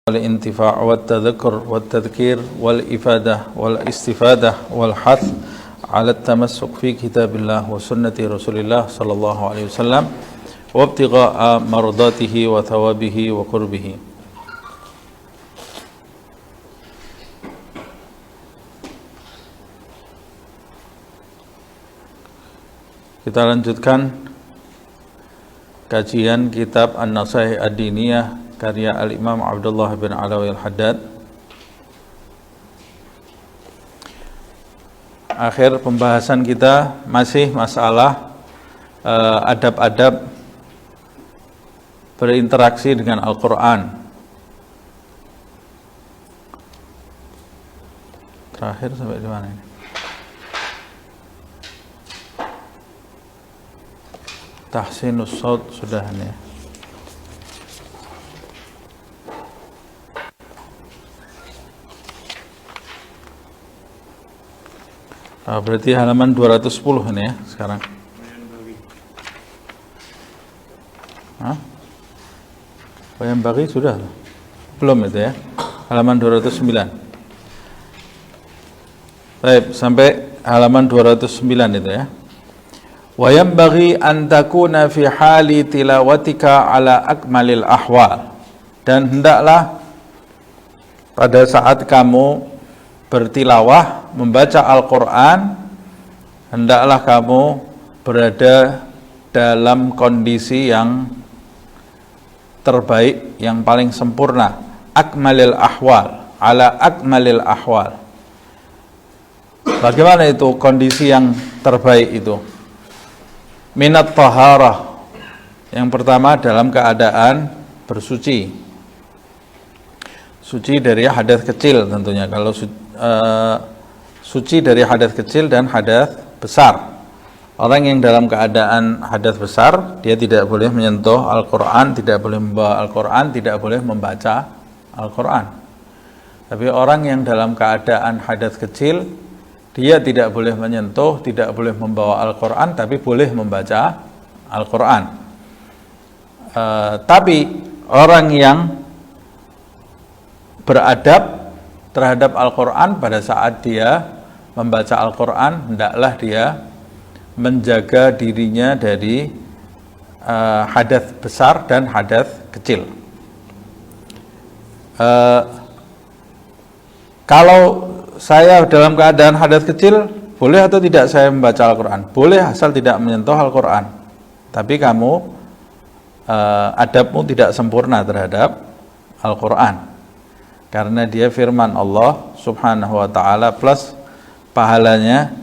والانتفاع والتذكر والتذكير والإفادة والاستفادة والحث على التمسك في كتاب الله وسنة رسول الله صلى الله عليه وسلم وابتغاء مرضاته وثوابه وقربه. Kita lanjutkan kajian kitab An-Nasaih Ad-Diniyah karya Al-Imam Abdullah bin Alawi Al-Haddad. Akhir pembahasan kita masih masalah adab-adab berinteraksi dengan Al-Quran. Terakhir sampai di mana ini? Tahsinus Shaut sudah nih. Berarti halaman 210 ini ya sekarang. Yang bagi sudah belum itu ya, halaman 209. Baik, sampai halaman 209 itu ya. Wa yanbaghi an takuna fi hali tilawatika ala akmalil ahwal, dan hendaklah pada saat kamu bertilawah membaca Al-Quran, hendaklah kamu berada dalam kondisi yang terbaik, yang paling sempurna. Akmalil ahwal, ala akmalil ahwal. Bagaimana itu kondisi yang terbaik itu? Minat taharah, yang pertama dalam keadaan bersuci, suci dari hadas kecil tentunya. Kalau suci dari hadas kecil dan hadas besar. Orang yang dalam keadaan hadas besar, dia tidak boleh menyentuh Al-Quran, tidak boleh membawa Al-Quran, tidak boleh membaca Al-Quran. Tapi orang yang dalam keadaan hadas kecil, dia tidak boleh menyentuh, tidak boleh membawa Al-Quran, tapi boleh membaca Al-Quran. Tapi orang yang beradab terhadap Al-Quran, pada saat dia membaca Al-Quran, hendaklah dia menjaga dirinya dari hadas besar dan hadas kecil. Kalau saya dalam keadaan hadas kecil, boleh atau tidak saya membaca Al-Quran? Boleh, asal tidak menyentuh Al-Quran. Tapi kamu adabmu tidak sempurna terhadap Al-Quran, karena dia firman Allah subhanahu wa ta'ala, plus pahalanya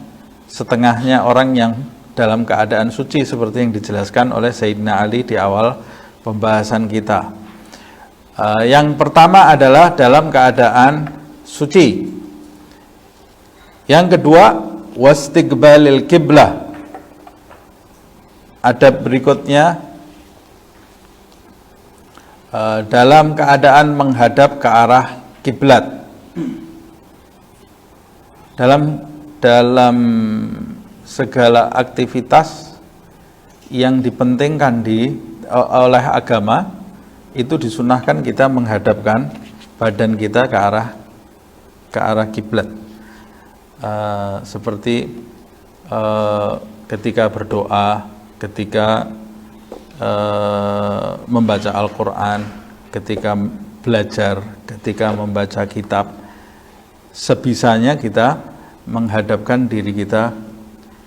setengahnya orang yang dalam keadaan suci, seperti yang dijelaskan oleh Sayyidina Ali di awal pembahasan kita. Yang pertama adalah dalam keadaan suci. Yang kedua, wastiqbalil qiblah. Adab berikutnya dalam keadaan menghadap ke arah kiblat. Dalam segala aktivitas yang dipentingkan oleh agama, itu disunahkan kita menghadapkan badan kita ke arah kiblat. Seperti ketika berdoa, ketika membaca Al-Quran, ketika belajar, ketika membaca kitab, sebisanya kita menghadapkan diri kita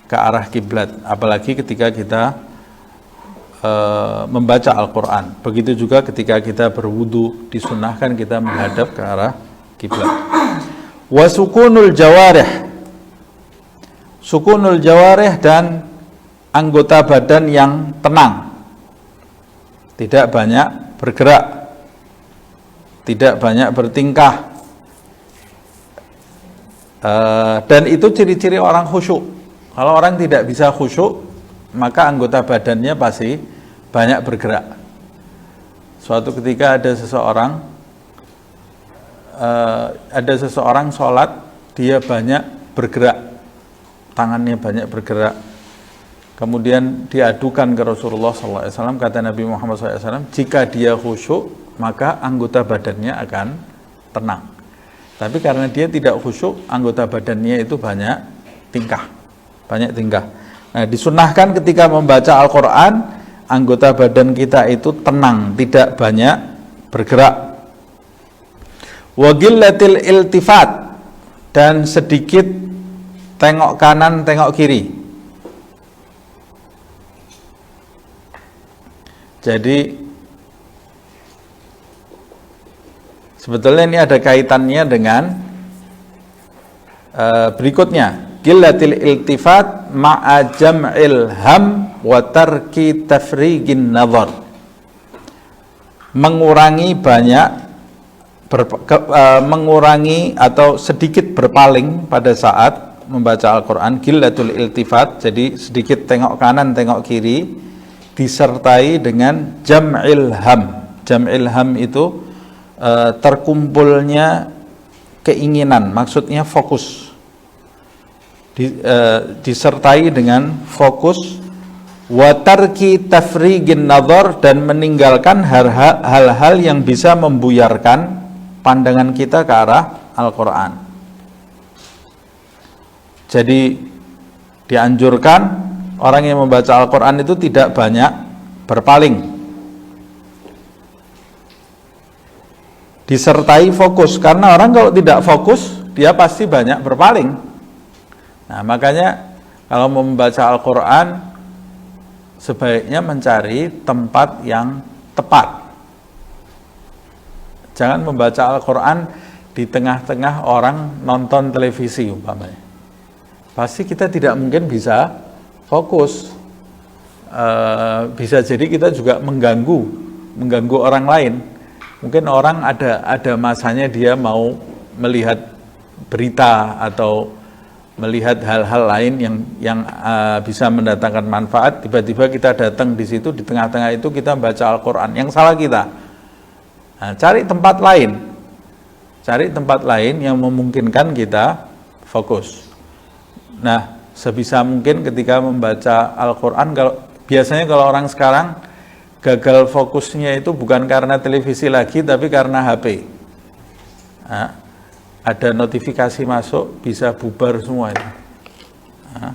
ke arah kiblat. Apalagi ketika kita membaca Al-Quran. Begitu juga ketika kita berwudu, disunahkan kita menghadap ke arah kiblat. Wa sukunul jawarih, sukunul jawarih, dan anggota badan yang tenang, tidak banyak bergerak, tidak banyak bertingkah. Dan itu ciri-ciri orang khusyuk. Kalau orang tidak bisa khusyuk, maka anggota badannya pasti banyak bergerak. Suatu ketika ada seseorang sholat, dia banyak bergerak, tangannya banyak bergerak. Kemudian diadukan ke Rasulullah SAW. Kata Nabi Muhammad SAW, jika dia khusyuk, maka anggota badannya akan tenang. Tapi karena dia tidak khusyuk, anggota badannya itu banyak tingkah. Nah, disunnahkan ketika membaca Al-Quran, anggota badan kita itu tenang, tidak banyak bergerak. Wa gillatil iltifat, dan sedikit tengok kanan, tengok kiri. Jadi sebetulnya ini ada kaitannya dengan berikutnya. Gillatil iltifat ma'a jam'il ham wa tarki tafrigin nazar. Mengurangi mengurangi atau sedikit berpaling pada saat membaca Al-Quran. Gillatul iltifat, jadi sedikit tengok kanan, tengok kiri, disertai dengan jam'il ham. Jam'il ham itu terkumpulnya keinginan, maksudnya fokus. Disertai dengan fokus, wa tarki tafrigin nazar, dan meninggalkan hal-hal yang bisa membuyarkan pandangan kita ke arah Al-Quran. Jadi dianjurkan orang yang membaca Al-Quran itu tidak banyak berpaling, disertai fokus, karena orang kalau tidak fokus dia pasti banyak berpaling. Nah, makanya kalau membaca Al-Quran sebaiknya mencari tempat yang tepat. Jangan membaca Al-Quran di tengah-tengah orang nonton televisi umpamanya. Pasti kita tidak mungkin bisa fokus. Bisa jadi kita juga mengganggu orang lain. Mungkin orang ada masanya dia mau melihat berita atau melihat hal-hal lain yang bisa mendatangkan manfaat. Tiba-tiba kita datang di situ, di tengah-tengah itu kita baca Al-Quran. Yang salah kita. Nah, cari tempat lain yang memungkinkan kita fokus. Nah, sebisa mungkin ketika membaca Al-Quran, biasanya kalau orang sekarang gagal fokusnya itu bukan karena televisi lagi, tapi karena HP. Nah, ada notifikasi masuk, bisa bubar semua itu. Nah,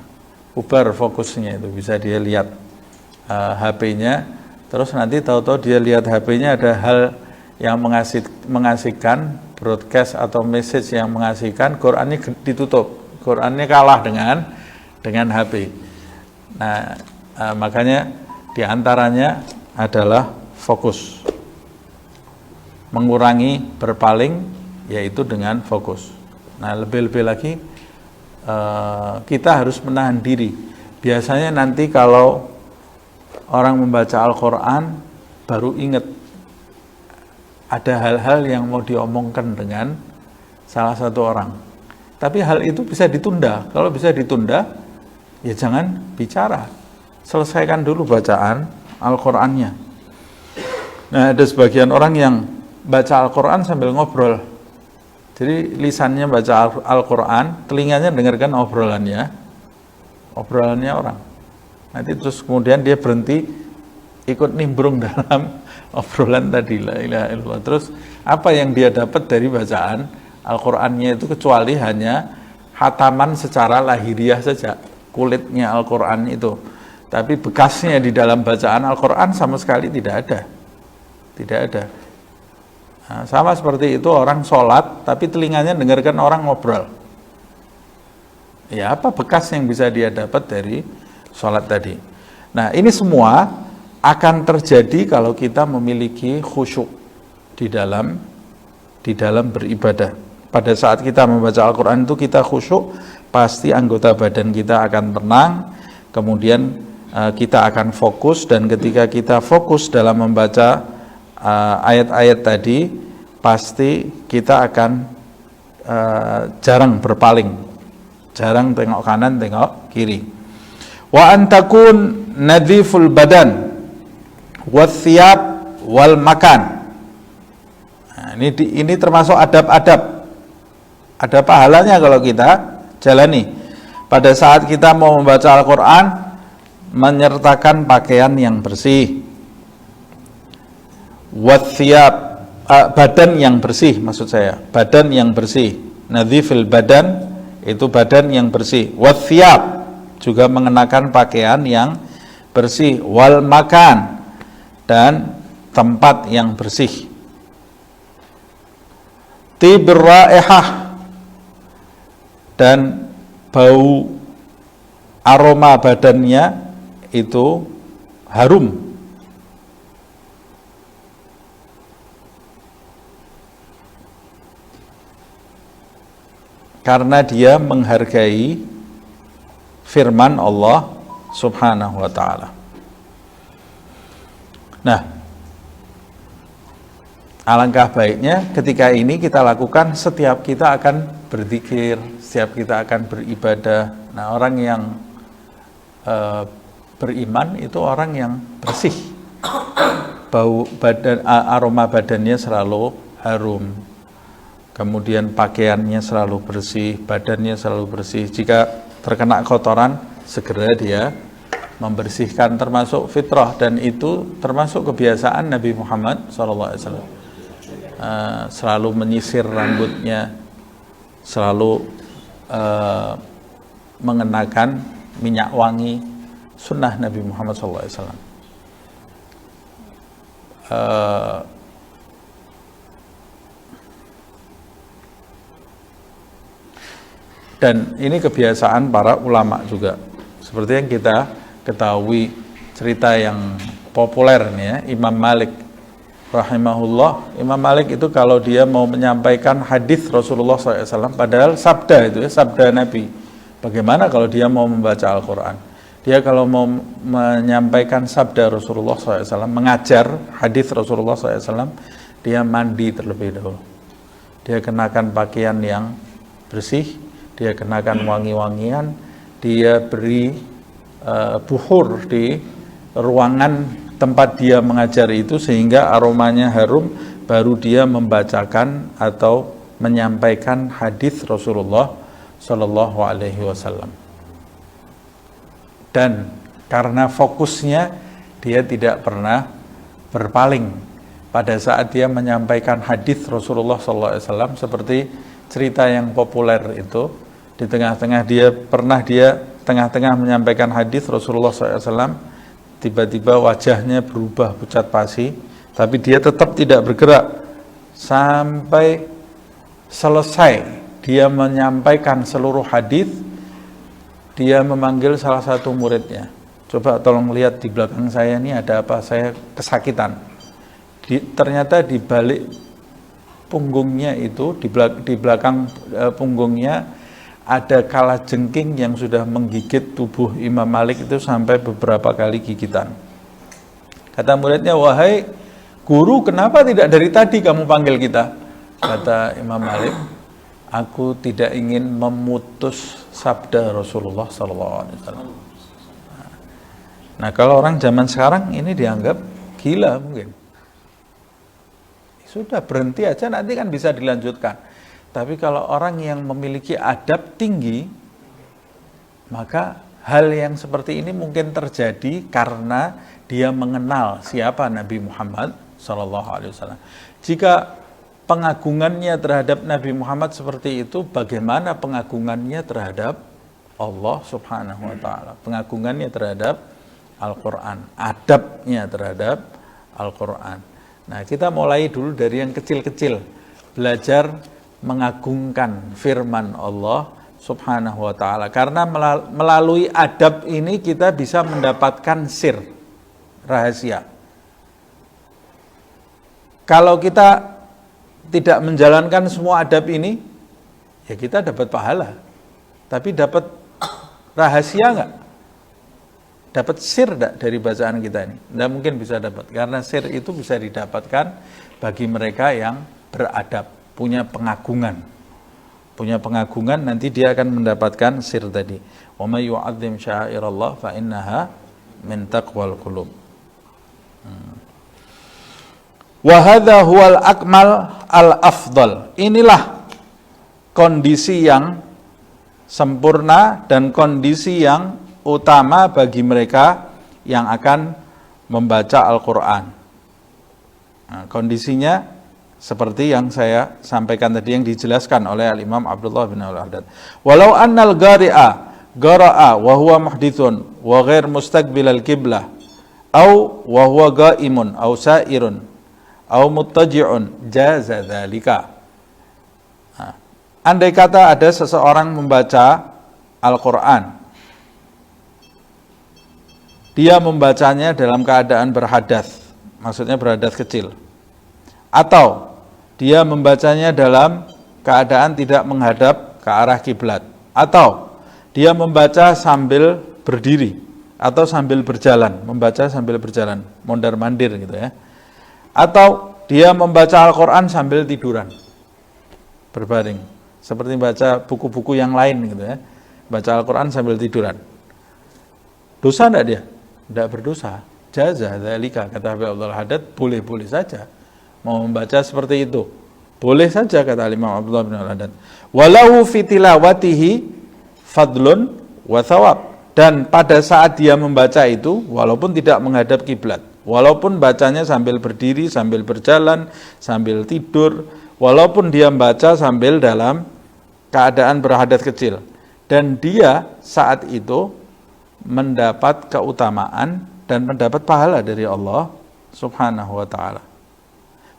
bubar fokusnya itu, bisa dia lihat HP-nya, terus nanti tahu-tahu dia lihat HP-nya ada hal yang mengasihkan, broadcast atau message yang mengasihkan, Qurannya ditutup, Qurannya kalah dengan HP. Nah, makanya diantaranya adalah fokus, mengurangi berpaling, yaitu dengan fokus. Nah, lebih-lebih lagi kita harus menahan diri. Biasanya nanti kalau orang membaca Al-Quran baru ingat ada hal-hal yang mau diomongkan dengan salah satu orang, tapi hal itu bisa ditunda. Kalau bisa ditunda, ya jangan bicara, selesaikan dulu bacaan Al-Qurannya. Nah, ada sebagian orang yang baca Al-Quran sambil ngobrol. Jadi lisannya baca Al-Quran, telinganya dengarkan obrolannya orang. Nanti terus kemudian dia berhenti, ikut nimbrung dalam obrolan tadi, la ilaha illallah. Terus apa yang dia dapat dari bacaan Al-Qurannya itu kecuali hanya hataman secara lahiriah saja, kulitnya Al-Quran itu. Tapi bekasnya di dalam bacaan Al-Quran sama sekali tidak ada. Nah, sama seperti itu orang sholat, tapi telinganya dengarkan orang ngobrol. Ya, apa bekas yang bisa dia dapat dari sholat tadi? Nah, ini semua akan terjadi kalau kita memiliki khusyuk di dalam beribadah. Pada saat kita membaca Al-Quran itu kita khusyuk, pasti anggota badan kita akan tenang, kemudian kita akan fokus, dan ketika kita fokus dalam membaca ayat-ayat tadi, pasti kita akan jarang berpaling, jarang tengok kanan, tengok kiri. Wa antakun nadhiful badan wathiyab wal makan. Nah, ini termasuk adab-adab. Ada pahalanya kalau kita jalani. Pada saat kita mau membaca Al-Quran, menyertakan pakaian yang bersih, wathiyab, badan yang bersih, maksud saya badan yang bersih. Nadhifil badan itu badan yang bersih. Wathiyab juga mengenakan pakaian yang bersih. Wal makan dan tempat yang bersih. Tibur raihah dan bau aroma badannya itu harum. Karena dia menghargai firman Allah Subhanahu wa ta'ala. Nah, alangkah baiknya ketika ini kita lakukan, setiap kita akan berzikir, setiap kita akan beribadah. Nah, orang yang beriman itu orang yang bersih. Bau badan, aroma badannya selalu harum. Kemudian pakaiannya selalu bersih, badannya selalu bersih. Jika terkena kotoran, segera dia membersihkan, termasuk fitrah, dan itu termasuk kebiasaan Nabi Muhammad SAW. Selalu menyisir rambutnya, selalu mengenakan minyak wangi, sunnah Nabi Muhammad SAW. Dan ini kebiasaan para ulama juga. Seperti yang kita ketahui, cerita yang populer nih ya, Imam Malik rahimahullah. Imam Malik itu kalau dia mau menyampaikan hadis Rasulullah SAW, padahal sabda itu ya, sabda Nabi. Bagaimana kalau dia mau membaca Al-Quran? Dia kalau mau menyampaikan sabda Rasulullah SAW, mengajar hadis Rasulullah SAW, dia mandi terlebih dahulu. Dia kenakan pakaian yang bersih, dia kenakan wangi-wangian, dia beri buhur di ruangan tempat dia mengajar itu sehingga aromanya harum, baru dia membacakan atau menyampaikan hadis Rasulullah Shallallahu Alaihi Wasallam. Dan karena fokusnya, dia tidak pernah berpaling pada saat dia menyampaikan hadis Rasulullah Shallallahu Alaihi Wasallam, seperti cerita yang populer itu. Di tengah-tengah tengah-tengah menyampaikan hadis Rasulullah SAW, tiba-tiba wajahnya berubah pucat pasi, tapi dia tetap tidak bergerak sampai selesai dia menyampaikan seluruh hadis. Dia memanggil salah satu muridnya, coba tolong lihat di belakang saya ini ada apa, saya kesakitan. Ternyata di balik punggungnya itu, di belakang punggungnya ada kalajengking yang sudah menggigit tubuh Imam Malik itu sampai beberapa kali gigitan. Kata muridnya, wahai guru, kenapa tidak dari tadi kamu panggil kita? Kata Imam Malik, aku tidak ingin memutus sabda Rasulullah SAW. Nah, kalau orang zaman sekarang ini dianggap gila mungkin. Sudah berhenti aja, nanti kan bisa dilanjutkan. Tapi kalau orang yang memiliki adab tinggi, maka hal yang seperti ini mungkin terjadi karena dia mengenal siapa Nabi Muhammad SAW. Jika pengagungannya terhadap Nabi Muhammad seperti itu, bagaimana pengagungannya terhadap Allah Subhanahu wa Ta'ala? Pengagungannya terhadap Al-Quran, adabnya terhadap Al-Quran. Nah, kita mulai dulu dari yang kecil-kecil, belajar mengagungkan firman Allah Subhanahu wa Ta'ala, karena melalui adab ini kita bisa mendapatkan sir, rahasia. Kalau kita tidak menjalankan semua adab ini, ya kita dapat pahala, tapi dapat rahasia enggak? Dapat sir enggak dari bacaan kita ini? Enggak mungkin bisa dapat, karena sir itu bisa didapatkan bagi mereka yang beradab, punya pengagungan. Nanti dia akan mendapatkan sir tadi. Wa may yu'azzim sya'airallah fa innaha min taqwal qulub. Wa hadza huwal akmal al afdal. Inilah kondisi yang sempurna dan kondisi yang utama bagi mereka yang akan membaca Al-Qur'an. Nah, kondisinya Seperti yang saya sampaikan tadi yang dijelaskan oleh Al-Imam Abdullah bin Al-Haddad. Walau annal gara'a wa huwa muhdithun wa ghair mustaqbilal qiblah au wa huwa qaimun au sa'irun au muttaji'un jaza dzalika. Andai kata ada seseorang membaca Al-Qur'an, dia membacanya dalam keadaan berhadas, maksudnya berhadas kecil, atau dia membacanya dalam keadaan tidak menghadap ke arah kiblat, atau dia membaca sambil berdiri atau sambil berjalan, membaca sambil berjalan, mondar-mandir gitu ya. Atau dia membaca Al-Qur'an sambil tiduran, berbaring, seperti baca buku-buku yang lain gitu ya. Baca Al-Qur'an sambil tiduran. Dosa enggak dia? Tidak berdosa. Jaza dzalika, kata Habib Abdul Haddad, boleh-boleh saja mau membaca seperti itu. Boleh saja, kata Imam Abdullah bin Al-Haddad. Walau fi tilawatihi fadlun wa thawab. Dan pada saat dia membaca itu, walaupun tidak menghadap kiblat, walaupun bacanya sambil berdiri, sambil berjalan, sambil tidur, walaupun dia membaca sambil dalam keadaan berhadas kecil, dan dia saat itu mendapat keutamaan dan mendapat pahala dari Allah Subhanahu wa ta'ala.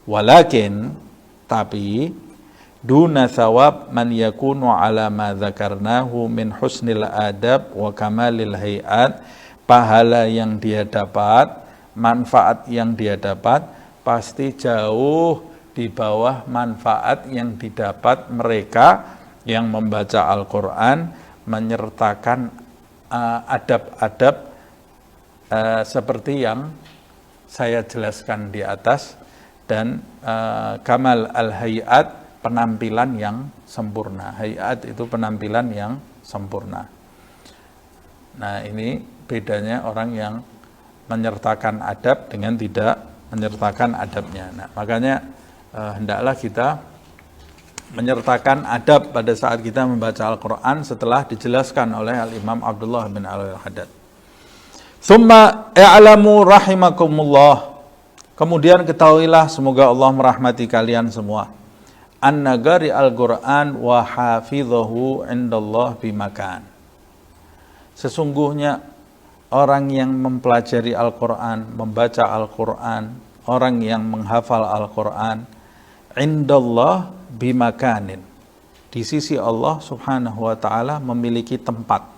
Walakin, tapi duna thawab man yakunu ala ma dzakarnahu min husnil adab wa kamalil hayat, pahala yang dia dapat, manfaat yang dia dapat pasti jauh di bawah manfaat yang didapat mereka yang membaca Al-Qur'an menyertakan adab-adab seperti yang saya jelaskan di atas, dan kamal al-hayat, penampilan yang sempurna. Hayat itu penampilan yang sempurna. Nah, ini bedanya orang yang menyertakan adab dengan tidak menyertakan adabnya. Nah, makanya hendaklah kita menyertakan adab pada saat kita membaca Al-Quran setelah dijelaskan oleh Al-Imam Abdullah bin Al-Haddad. Tsumma i'lamu rahimakumullah. Kemudian ketahuilah, semoga Allah merahmati kalian semua, anna qari al-Qur'an wa hafidhahu indallah bimakan. Sesungguhnya orang yang mempelajari Al-Qur'an, membaca Al-Qur'an, orang yang menghafal Al-Qur'an, indallah bimakanin, di sisi Allah Subhanahu wa ta'ala memiliki tempat.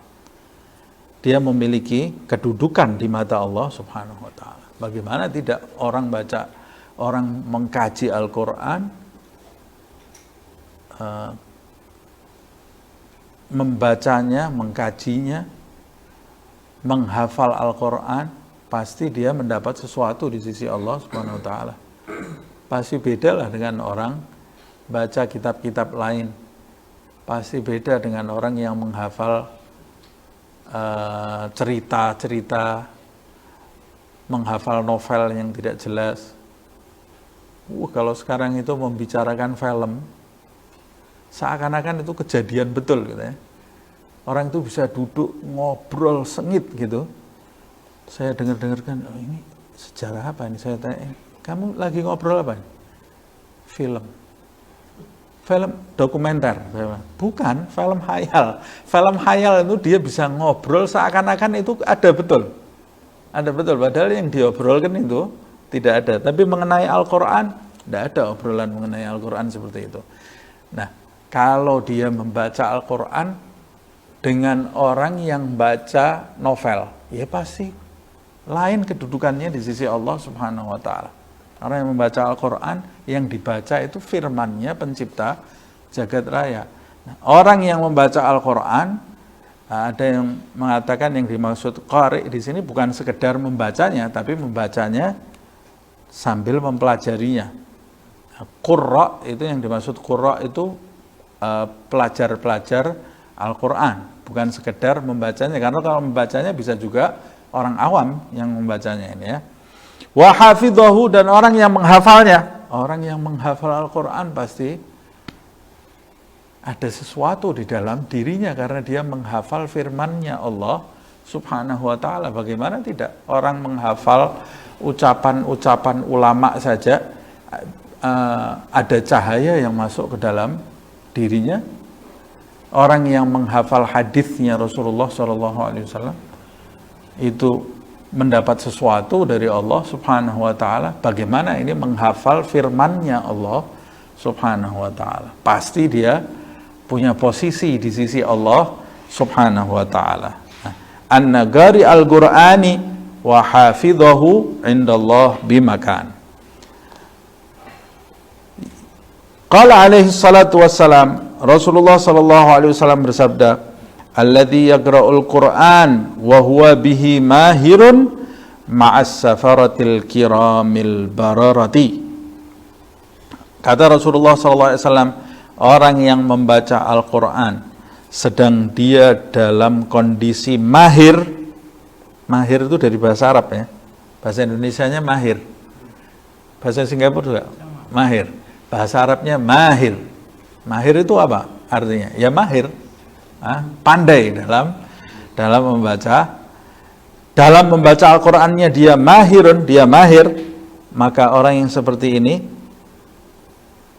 Dia memiliki kedudukan di mata Allah Subhanahu wa ta'ala. Bagaimana tidak orang mengkaji Al-Qur'an, membacanya, mengkajinya, menghafal Al-Qur'an, pasti dia mendapat sesuatu di sisi Allah Subhanahu wa ta'ala. Pasti bedalah dengan orang baca kitab-kitab lain. Pasti beda dengan orang yang menghafal cerita-cerita, menghafal novel yang tidak jelas. Kalau sekarang itu membicarakan film, seakan-akan itu kejadian betul gitu ya. Orang itu bisa duduk ngobrol sengit gitu. Saya dengar-dengarkan, oh, ini sejarah apa ini? Saya tanya, kamu lagi ngobrol apa? Film dokumenter. Bukan, film khayal. Film khayal itu dia bisa ngobrol seakan-akan itu ada betul. Ada betul, padahal yang diobrolkan itu tidak ada. Tapi mengenai Al-Quran, tidak ada obrolan mengenai Al-Quran seperti itu. Nah, kalau dia membaca Al-Quran dengan orang yang baca novel, ya pasti lain kedudukannya di sisi Allah Subhanahu wa ta'ala. Orang yang membaca Al-Quran, yang dibaca itu firman-Nya pencipta jagat raya. Nah, orang yang membaca Al-Quran, ada yang mengatakan yang dimaksud qari di sini bukan sekedar membacanya, tapi membacanya sambil mempelajarinya. Qurra itu yang dimaksud, qurra itu pelajar-pelajar Al-Quran, bukan sekedar membacanya, karena kalau membacanya bisa juga orang awam yang membacanya ini ya. Wa hafidhahu, dan orang yang menghafalnya. Orang yang menghafal Al-Quran pasti ada sesuatu di dalam dirinya karena dia menghafal firman-Nya Allah Subhanahu wa ta'ala. Bagaimana tidak orang menghafal ucapan-ucapan ulama saja, ada cahaya yang masuk ke dalam dirinya. Orang yang menghafal hadisnya Rasulullah SAW itu mendapat sesuatu dari Allah Subhanahu wa taala. Bagaimana ini menghafal firman-Nya Allah Subhanahu wa taala? Pasti dia punya posisi di sisi Allah Subhanahu wa taala. An-nagari al-Qur'ani wa hafidhahu indallah bimakan. Qala alaihi salatu wassalam, Rasulullah sallallahu alaihi wasallam bersabda, alladzi yaqra'ul Qur'an wa huwa bihi mahirun ma'as safaratil kiramil bararati. Kata Rasulullah sallallahu alaihi wasallam, orang yang membaca Al-Qur'an sedang dia dalam kondisi mahir. Mahir itu dari bahasa Arab ya. Bahasa Indonesianya mahir. Bahasa Singapura juga mahir. Bahasa Arabnya mahir. Mahir itu apa artinya? Ya mahir, pandai dalam membaca Al-Qur'annya dia mahirun, dia mahir. Maka orang yang seperti ini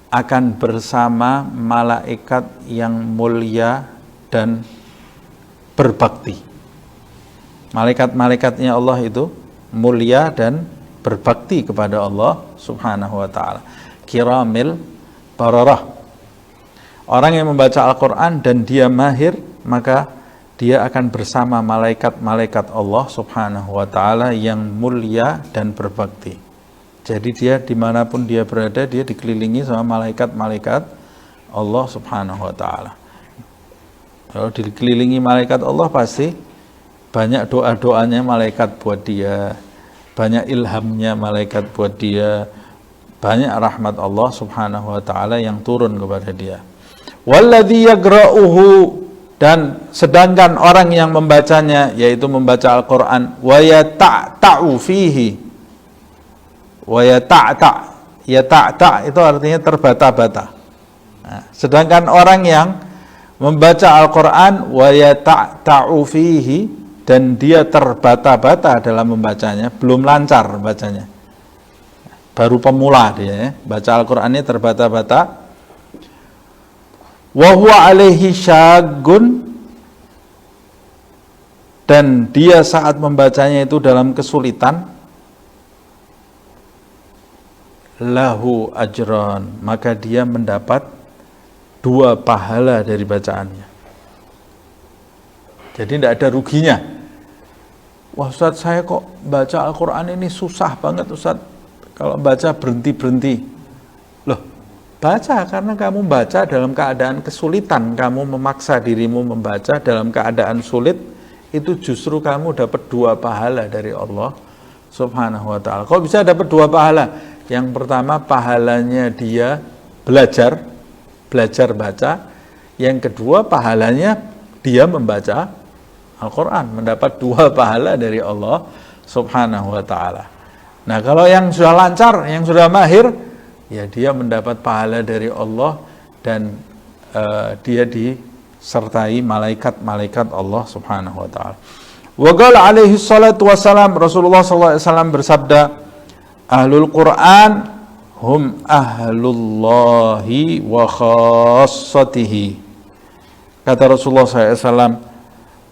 akan bersama malaikat yang mulia dan berbakti. Malaikat-malaikatnya Allah itu mulia dan berbakti kepada Allah Subhanahu wa taala. Kiramil bararah. Orang yang membaca Al-Quran dan dia mahir, maka dia akan bersama malaikat-malaikat Allah Subhanahu wa ta'ala yang mulia dan berbakti. Jadi dia dimanapun dia berada, dia dikelilingi sama malaikat-malaikat Allah Subhanahu wa ta'ala. Kalau dikelilingi malaikat Allah, pasti banyak doa-doanya malaikat buat dia, banyak ilhamnya malaikat buat dia, banyak rahmat Allah Subhanahu wa ta'ala yang turun kepada dia. Walladzi yagra'uhu, dan sedangkan orang yang membacanya, yaitu membaca Al-Qur'an, wa yata'ta'u fihi, wa yata'ta' itu artinya terbata-bata. Nah, sedangkan orang yang membaca Al-Qur'an wa yata'ta'u fihi, dan dia terbata-bata dalam membacanya, belum lancar bacanya, baru pemula dia ya, baca Al-Qur'annya terbata-bata. Wa huwa alaihi syaggun, dan dia saat membacanya itu dalam kesulitan, lahu ajran, maka dia mendapat 2 pahala dari bacaannya. Jadi tidak ada ruginya. Wah Ustaz, saya kok baca Al-Quran ini susah banget Ustaz, kalau baca berhenti-berhenti. Loh, baca, karena kamu baca dalam keadaan kesulitan, kamu memaksa dirimu membaca dalam keadaan sulit, itu justru kamu dapat 2 pahala dari Allah Subhanahu wa ta'ala. Kok bisa dapat 2 pahala? Yang pertama, pahalanya dia belajar baca. Yang kedua, pahalanya dia membaca Al-Quran, mendapat 2 pahala dari Allah Subhanahu wa ta'ala. Nah, kalau yang sudah lancar, yang sudah mahir, ya dia mendapat pahala dari Allah, dan dia disertai malaikat-malaikat Allah Subhanahu wa ta'ala. Wa qala alaihi salatu wassalam, Rasulullah SAW bersabda, ahlul Qur'an hum ahlullahi wa khassatihi. Kata Rasulullah SAW,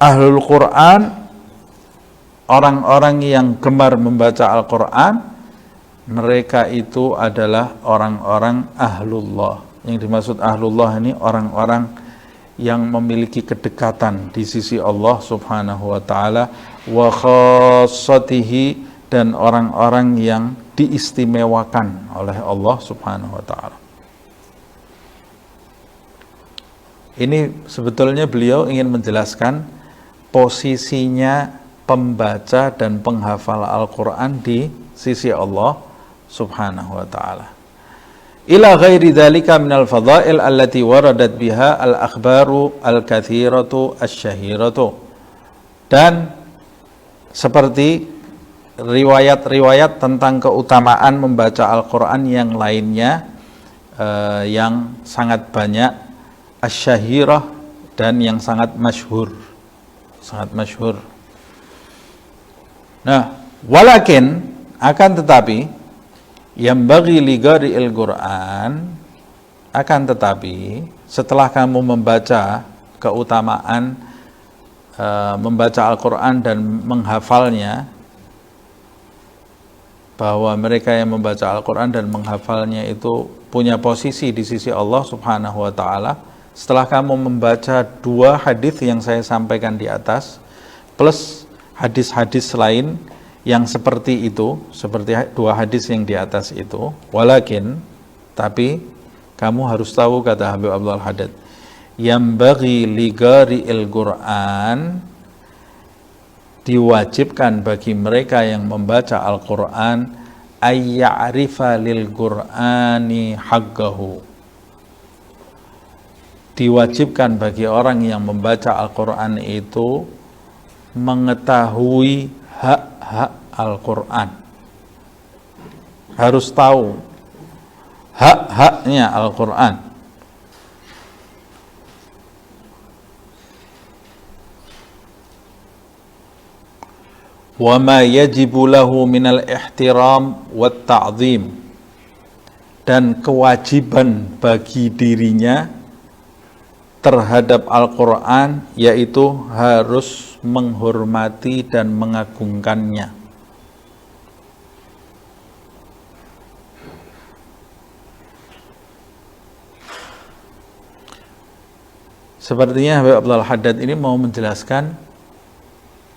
ahlul Qur'an, orang-orang yang gemar membaca Al-Quran, mereka itu adalah orang-orang ahlullah. Yang dimaksud ahlullah ini orang-orang yang memiliki kedekatan di sisi Allah Subhanahu wa ta'ala, wa khassatihi, dan orang-orang yang diistimewakan oleh Allah Subhanahu wa ta'ala. Ini sebetulnya beliau ingin menjelaskan posisinya pembaca dan penghafal Al-Quran di sisi Allah Subhanahu wa ta'ala. Ila ghairi dzalika minal fadha'il allati waradat biha al-akhbaru al-kathiratu asy-syahiratu. Dan seperti riwayat-riwayat tentang keutamaan membaca Al-Quran yang lainnya, yang sangat banyak, asy-syahirah, dan yang sangat masyhur. Nah, walakin, akan tetapi, Yang bagi ligari'il Quran, akan tetapi setelah kamu membaca keutamaan membaca Al-Quran dan menghafalnya, bahwa mereka yang membaca Al-Quran dan menghafalnya itu punya posisi di sisi Allah Subhanahu wa ta'ala. Setelah kamu membaca 2 hadis yang saya sampaikan di atas plus hadis-hadis lain yang seperti itu, seperti 2 hadis yang di atas itu, walakin, tapi kamu harus tahu, kata Habib Abdul Haddad, yang bagi ligari'il Quran, diwajibkan bagi mereka yang membaca Al-Quran ayya'rifa lil Qur'ani haqqahu, diwajibkan bagi orang yang membaca Al-Quran itu mengetahui hak-hak Al-Quran, harus tahu hak-haknya Al-Quran. Wa ma yajibu lahu minal ihtiram wat ta'zim, dan kewajiban bagi dirinya terhadap Al-Quran, yaitu harus menghormati dan mengagungkannya. Sepertinya Habib Abdul Haddad ini mau menjelaskan,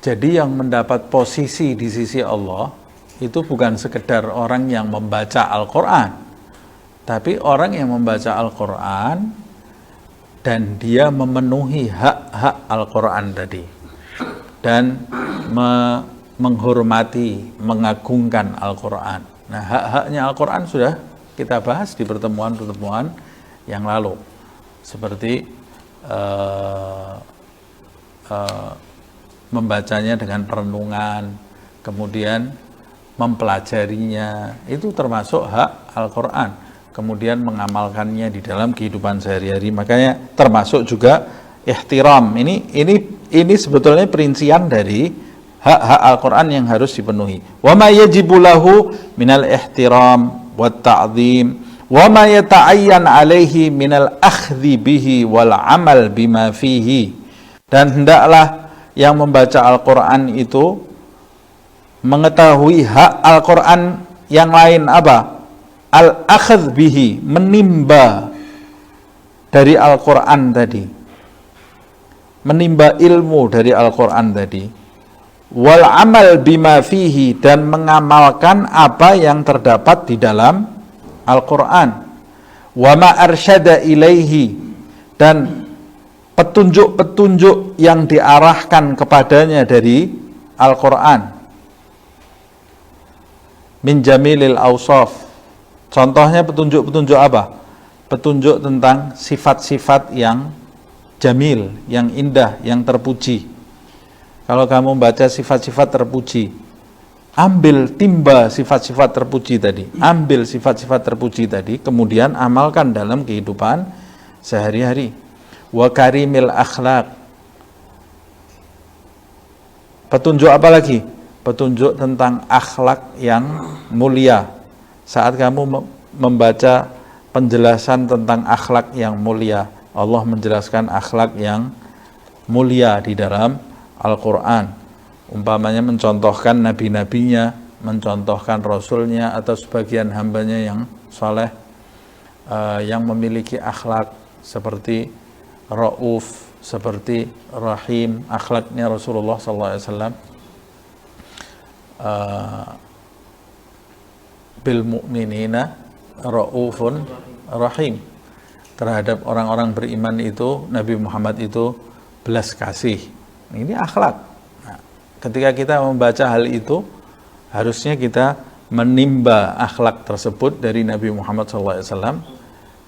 jadi yang mendapat posisi di sisi Allah itu bukan sekedar orang yang membaca Al-Quran, tapi orang yang membaca Al-Quran dan dia memenuhi hak-hak Al-Quran tadi, dan menghormati, mengagungkan Al-Quran. Nah, hak-haknya Al-Quran sudah kita bahas di pertemuan-pertemuan yang lalu, seperti membacanya dengan perenungan, kemudian mempelajarinya, itu termasuk hak Al-Quran, kemudian mengamalkannya di dalam kehidupan sehari-hari, makanya termasuk juga ihtiram. Ini sebetulnya perincian dari hak-hak Al-Quran yang harus dipenuhi. Wa ma yajibu lahu minal ihtiram wat ta'zim wa ma yata'ayyan alaihi minal akhdhi bihi wal amal bima fihi, dan hendaklah yang membaca Al-Quran itu mengetahui hak Al-Quran yang lain, apa? Al-akhadh bihi, menimba dari Al-Quran tadi, menimba ilmu dari Al-Quran tadi, wal amal bima fihi, dan mengamalkan apa yang terdapat di dalam Al-Quran, wa ma arsyada ilaihi, dan petunjuk-petunjuk yang diarahkan kepadanya dari Al-Quran, min jamilil awsaf. Contohnya petunjuk-petunjuk apa? Petunjuk tentang sifat-sifat yang jamil, yang indah, yang terpuji. Kalau kamu baca sifat-sifat terpuji, ambil timba sifat-sifat terpuji tadi, ambil sifat-sifat terpuji tadi, kemudian amalkan dalam kehidupan sehari-hari. Wa karimil akhlak, petunjuk apa lagi? Petunjuk tentang akhlak yang mulia. Saat kamu membaca penjelasan tentang akhlak yang mulia, Allah menjelaskan akhlak yang mulia di dalam Al-Quran, umpamanya mencontohkan nabi-nabinya, mencontohkan rasulnya atau sebagian hambanya yang soleh, yang memiliki akhlak seperti Rauf, seperti Rahim, akhlaknya Rasulullah SAW, bil mu'minina Raufun Rahim, terhadap orang-orang beriman itu Nabi Muhammad itu belas kasih. Ini akhlak. Nah, ketika kita membaca hal itu, harusnya kita menimba akhlak tersebut dari Nabi Muhammad SAW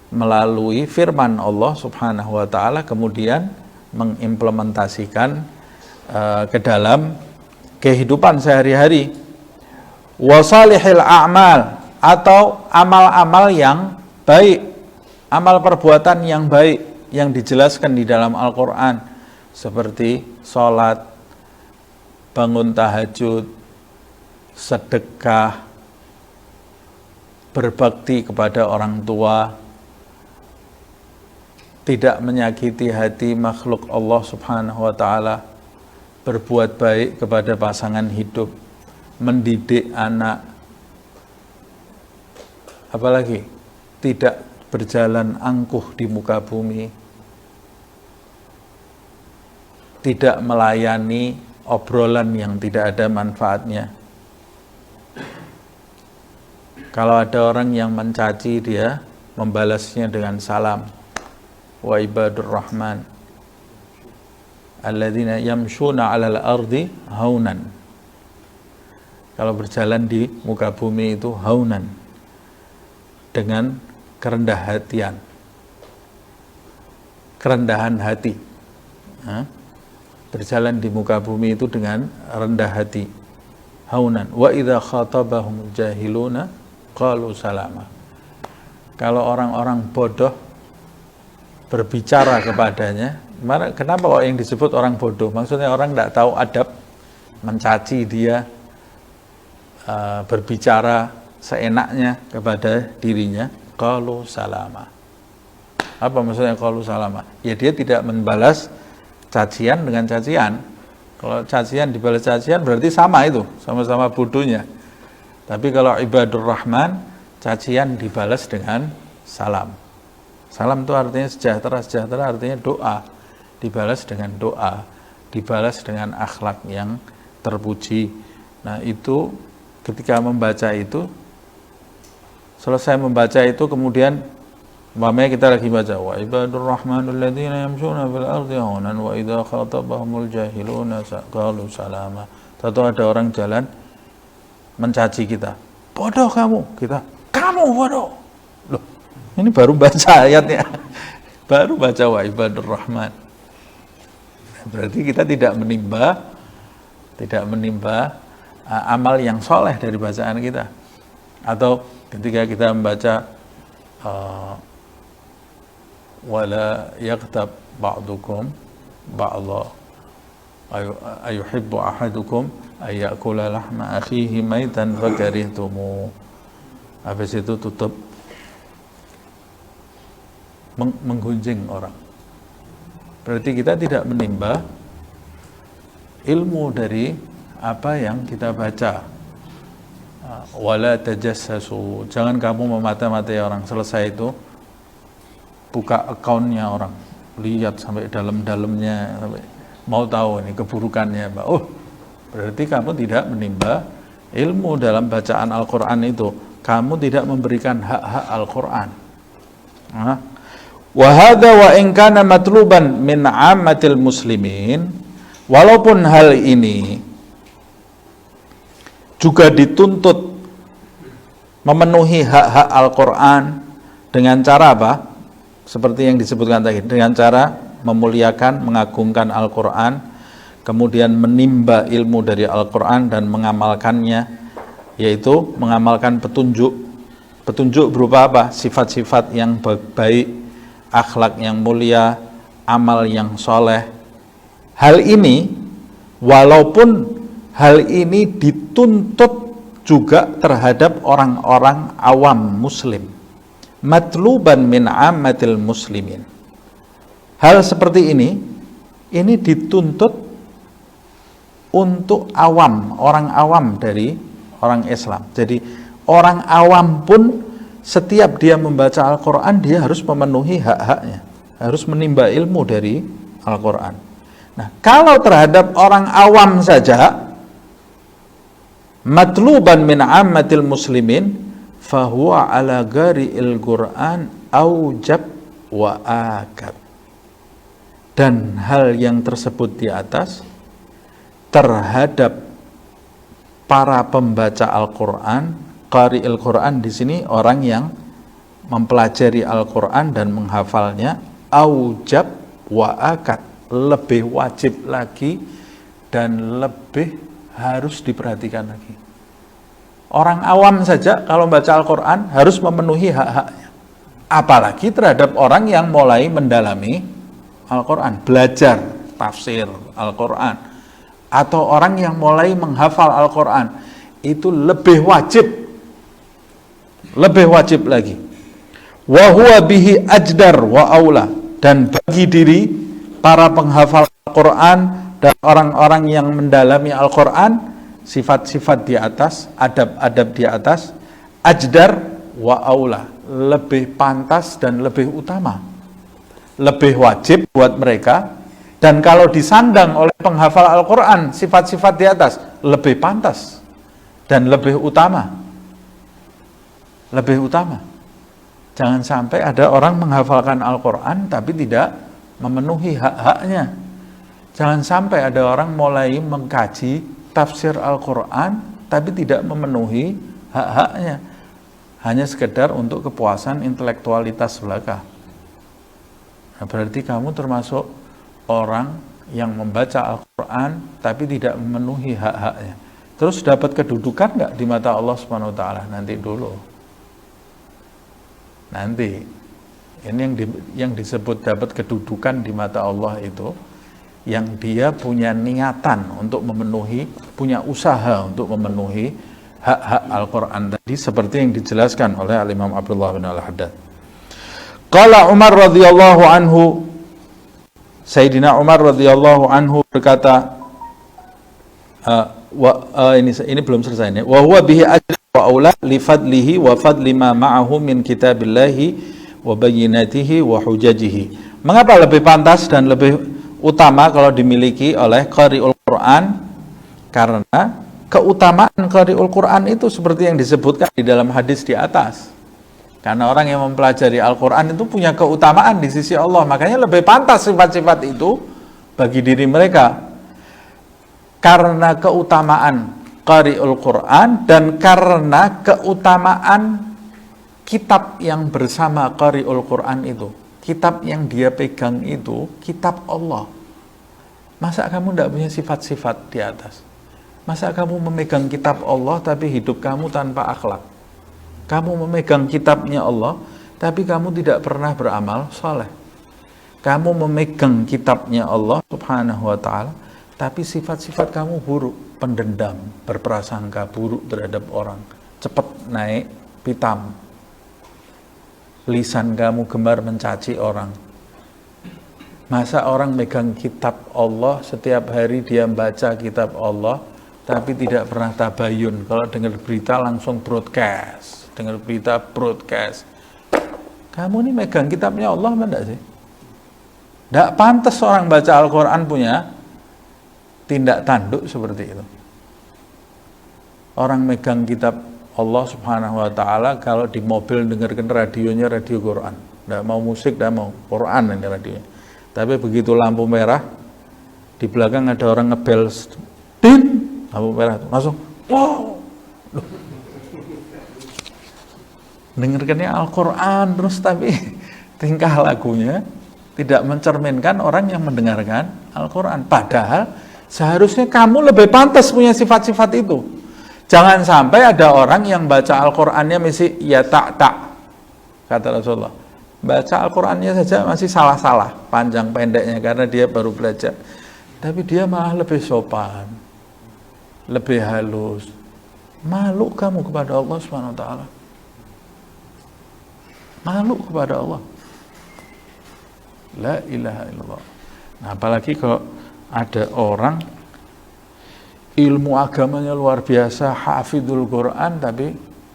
melalui firman Allah Subhanahu wa ta'ala, kemudian mengimplementasikan ke dalam kehidupan sehari-hari. Wasalihil a'mal, atau amal-amal yang baik, amal perbuatan yang baik yang dijelaskan di dalam Al-Quran, seperti sholat, bangun tahajud, sedekah, berbakti kepada orang tua, tidak menyakiti hati makhluk Allah Subhanahu wa ta'ala, berbuat baik kepada pasangan hidup, mendidik anak, apalagi tidak berjalan angkuh di muka bumi, tidak melayani obrolan yang tidak ada manfaatnya. Kalau ada orang yang mencaci, dia membalasnya dengan salam. Wa ibadur rahman alladzina yamshuna 'alal ardi haunan. Kalau berjalan di muka bumi itu haunan, dengan kerendah hatian, kerendahan hati. Berjalan di muka bumi itu dengan rendah hati, haunan. Wa idza khatabahum jahiluna qalu salama. Kalau orang-orang bodoh berbicara kepadanya, kenapa kok yang disebut orang bodoh? Maksudnya orang tidak tahu adab, mencaci dia, berbicara seenaknya kepada dirinya, qalu salama. Apa maksudnya qalu salama? Ya dia tidak membalas cacian dengan cacian. Kalau cacian dibalas cacian berarti sama itu, sama-sama bodohnya. Tapi kalau ibadur rahman, cacian dibalas dengan salam. Salam itu artinya sejahtera, sejahtera artinya doa. Dibalas dengan doa, dibalas dengan akhlak yang terpuji. Nah itu ketika membaca itu, selesai membaca itu kemudian umpamanya kita lagi baca wa ibadur rahmanul ladzina yamshuna fil ardi haunan wa idza khatabahumul jahiluna qalu salama. Tahu ada orang jalan mencaci kita, bodoh kamu, kamu bodoh. Loh, ini baru baca ayatnya, baru baca wa ibadur rahman. Berarti kita tidak menimba amal yang soleh dari bacaan kita. Atau ketika kita membaca wala yaghtab ba'dukum ba'dha ayuhibbu ahadukum ayyakula lahma akhihi maitan fakarihtumu. Habis itu tutup menggunjing orang. Berarti kita tidak menimba ilmu dari apa yang kita baca. Wala tajassasu, jangan kamu memata-matai orang. Selesai itu buka akunnya orang, lihat sampai dalam-dalamnya, sampai mau tahu ini keburukannya apa. Oh, berarti kamu tidak menimba ilmu dalam bacaan Al-Quran itu. Kamu tidak memberikan hak-hak Al-Quran. Wa hadza wa in kana matluban min 'ammatil muslimin, walaupun hal ini juga dituntut memenuhi hak-hak Al-Quran dengan cara apa? Seperti yang disebutkan tadi, dengan cara memuliakan, mengagungkan Al-Quran, kemudian menimba ilmu dari Al-Quran dan mengamalkannya, yaitu mengamalkan petunjuk berupa apa? Sifat-sifat yang baik, akhlak yang mulia, amal yang soleh. Hal ini, walaupun hal ini dituntut juga terhadap orang-orang awam muslim, matluban min ammatil muslimin. Hal seperti ini dituntut untuk awam, orang awam dari orang Islam. Jadi orang awam pun setiap dia membaca Al-Quran, dia harus memenuhi hak-haknya, harus menimba ilmu dari Al-Quran. Nah, kalau terhadap orang awam saja, matluban min ammatil muslimin, fahuwa ala gari'il Qur'an aujab wa akad. Dan hal yang tersebut di atas terhadap para pembaca Al-Quran, qari'il Quran di sini orang yang mempelajari Al-Quran dan menghafalnya, aujab wa akad, lebih wajib lagi dan lebih harus diperhatikan lagi. Orang awam saja kalau baca Al-Quran harus memenuhi hak-haknya, apalagi terhadap orang yang mulai mendalami Al-Quran, belajar tafsir Al-Quran, atau orang yang mulai menghafal Al-Quran, itu lebih wajib lebih wajib lagi. Wa huwa bihi ajdar wa aula, dan bagi diri para penghafal Al-Quran dan orang-orang yang mendalami Al-Quran, sifat-sifat di atas, adab-adab di atas, ajdar wa aula, lebih pantas dan lebih utama, lebih wajib buat mereka. Dan kalau disandang oleh penghafal Al-Quran, sifat-sifat di atas lebih pantas dan lebih utama. Lebih utama. Jangan sampai ada orang menghafalkan Al-Quran tapi tidak memenuhi hak-haknya. Jangan sampai ada orang mulai mengkaji tafsir Al-Quran tapi tidak memenuhi hak-haknya. Hanya sekedar untuk kepuasan intelektualitas belaka. Nah, berarti kamu termasuk orang yang membaca Al-Quran tapi tidak memenuhi hak-haknya. Terus dapat kedudukan nggak di mata Allah Subhanahu wa taala? Nanti dulu. Nanti ini yang disebut dapat kedudukan di mata Allah itu yang dia punya niatan untuk memenuhi, punya usaha untuk memenuhi hak-hak Al-Quran tadi, seperti yang dijelaskan oleh Al-Imam Abdullah bin Al-Haddad. Qala Umar radhiyallahu anhu, Sayyidina Umar radhiyallahu anhu berkata, ini belum selesai nih. Wa huwa bihi ajr wa aula li fadlihi wa fadli ma ma'ahu min kitabillahi wa bayyinatihi wa hujajihi. Mengapa lebih pantas dan lebih utama kalau dimiliki oleh qari'ul Quran? Karena keutamaan qari'ul Quran itu seperti yang disebutkan di dalam hadis di atas. Karena orang yang mempelajari Al-Quran itu punya keutamaan di sisi Allah, makanya lebih pantas sifat-sifat itu bagi diri mereka. Karena keutamaan qari'ul Quran dan karena keutamaan kitab yang bersama qari'ul Quran itu. Kitab yang dia pegang itu kitab Allah. Masa kamu tidak punya sifat-sifat di atas? Masa kamu memegang kitab Allah tapi hidup kamu tanpa akhlak? Kamu memegang kitabnya Allah tapi kamu tidak pernah beramal saleh. Kamu memegang kitabnya Allah Subhanahu wa ta'ala tapi sifat-sifat kamu buruk, pendendam, berprasangka buruk terhadap orang, cepat naik pitam, lisan kamu gemar mencaci orang. Masa orang megang kitab Allah, setiap hari dia membaca kitab Allah tapi tidak pernah tabayun, kalau dengar berita langsung broadcast, dengar berita broadcast. Kamu ini megang kitabnya Allah apa enggak sih? Tidak pantas orang baca Al-Quran punya tindak tanduk seperti itu. Orang megang kitab Allah Subhanahu wa ta'ala, kalau di mobil dengarkan radionya radio Quran, tidak mau musik, tidak mau Quran ini radionya. Tapi begitu lampu merah di belakang ada orang ngebel, din, lampu merah langsung wow, dengarkannya Al-Quran terus, tapi tingkah lagunya tidak mencerminkan orang yang mendengarkan Al-Quran. Padahal seharusnya kamu lebih pantas punya sifat-sifat itu. Jangan sampai ada orang yang baca Al-Qurannya masih ya tak, kata Rasulullah. Baca Al-Qurannya saja masih salah-salah, panjang pendeknya, karena dia baru belajar. Tapi dia malah lebih sopan, lebih halus. Malu kamu kepada Allah Subhanahu wa ta'ala. Malu kepada Allah. La ilaha illallah. Nah, apalagi kalau ada orang ilmu agamanya luar biasa, hafidhul Quran, tapi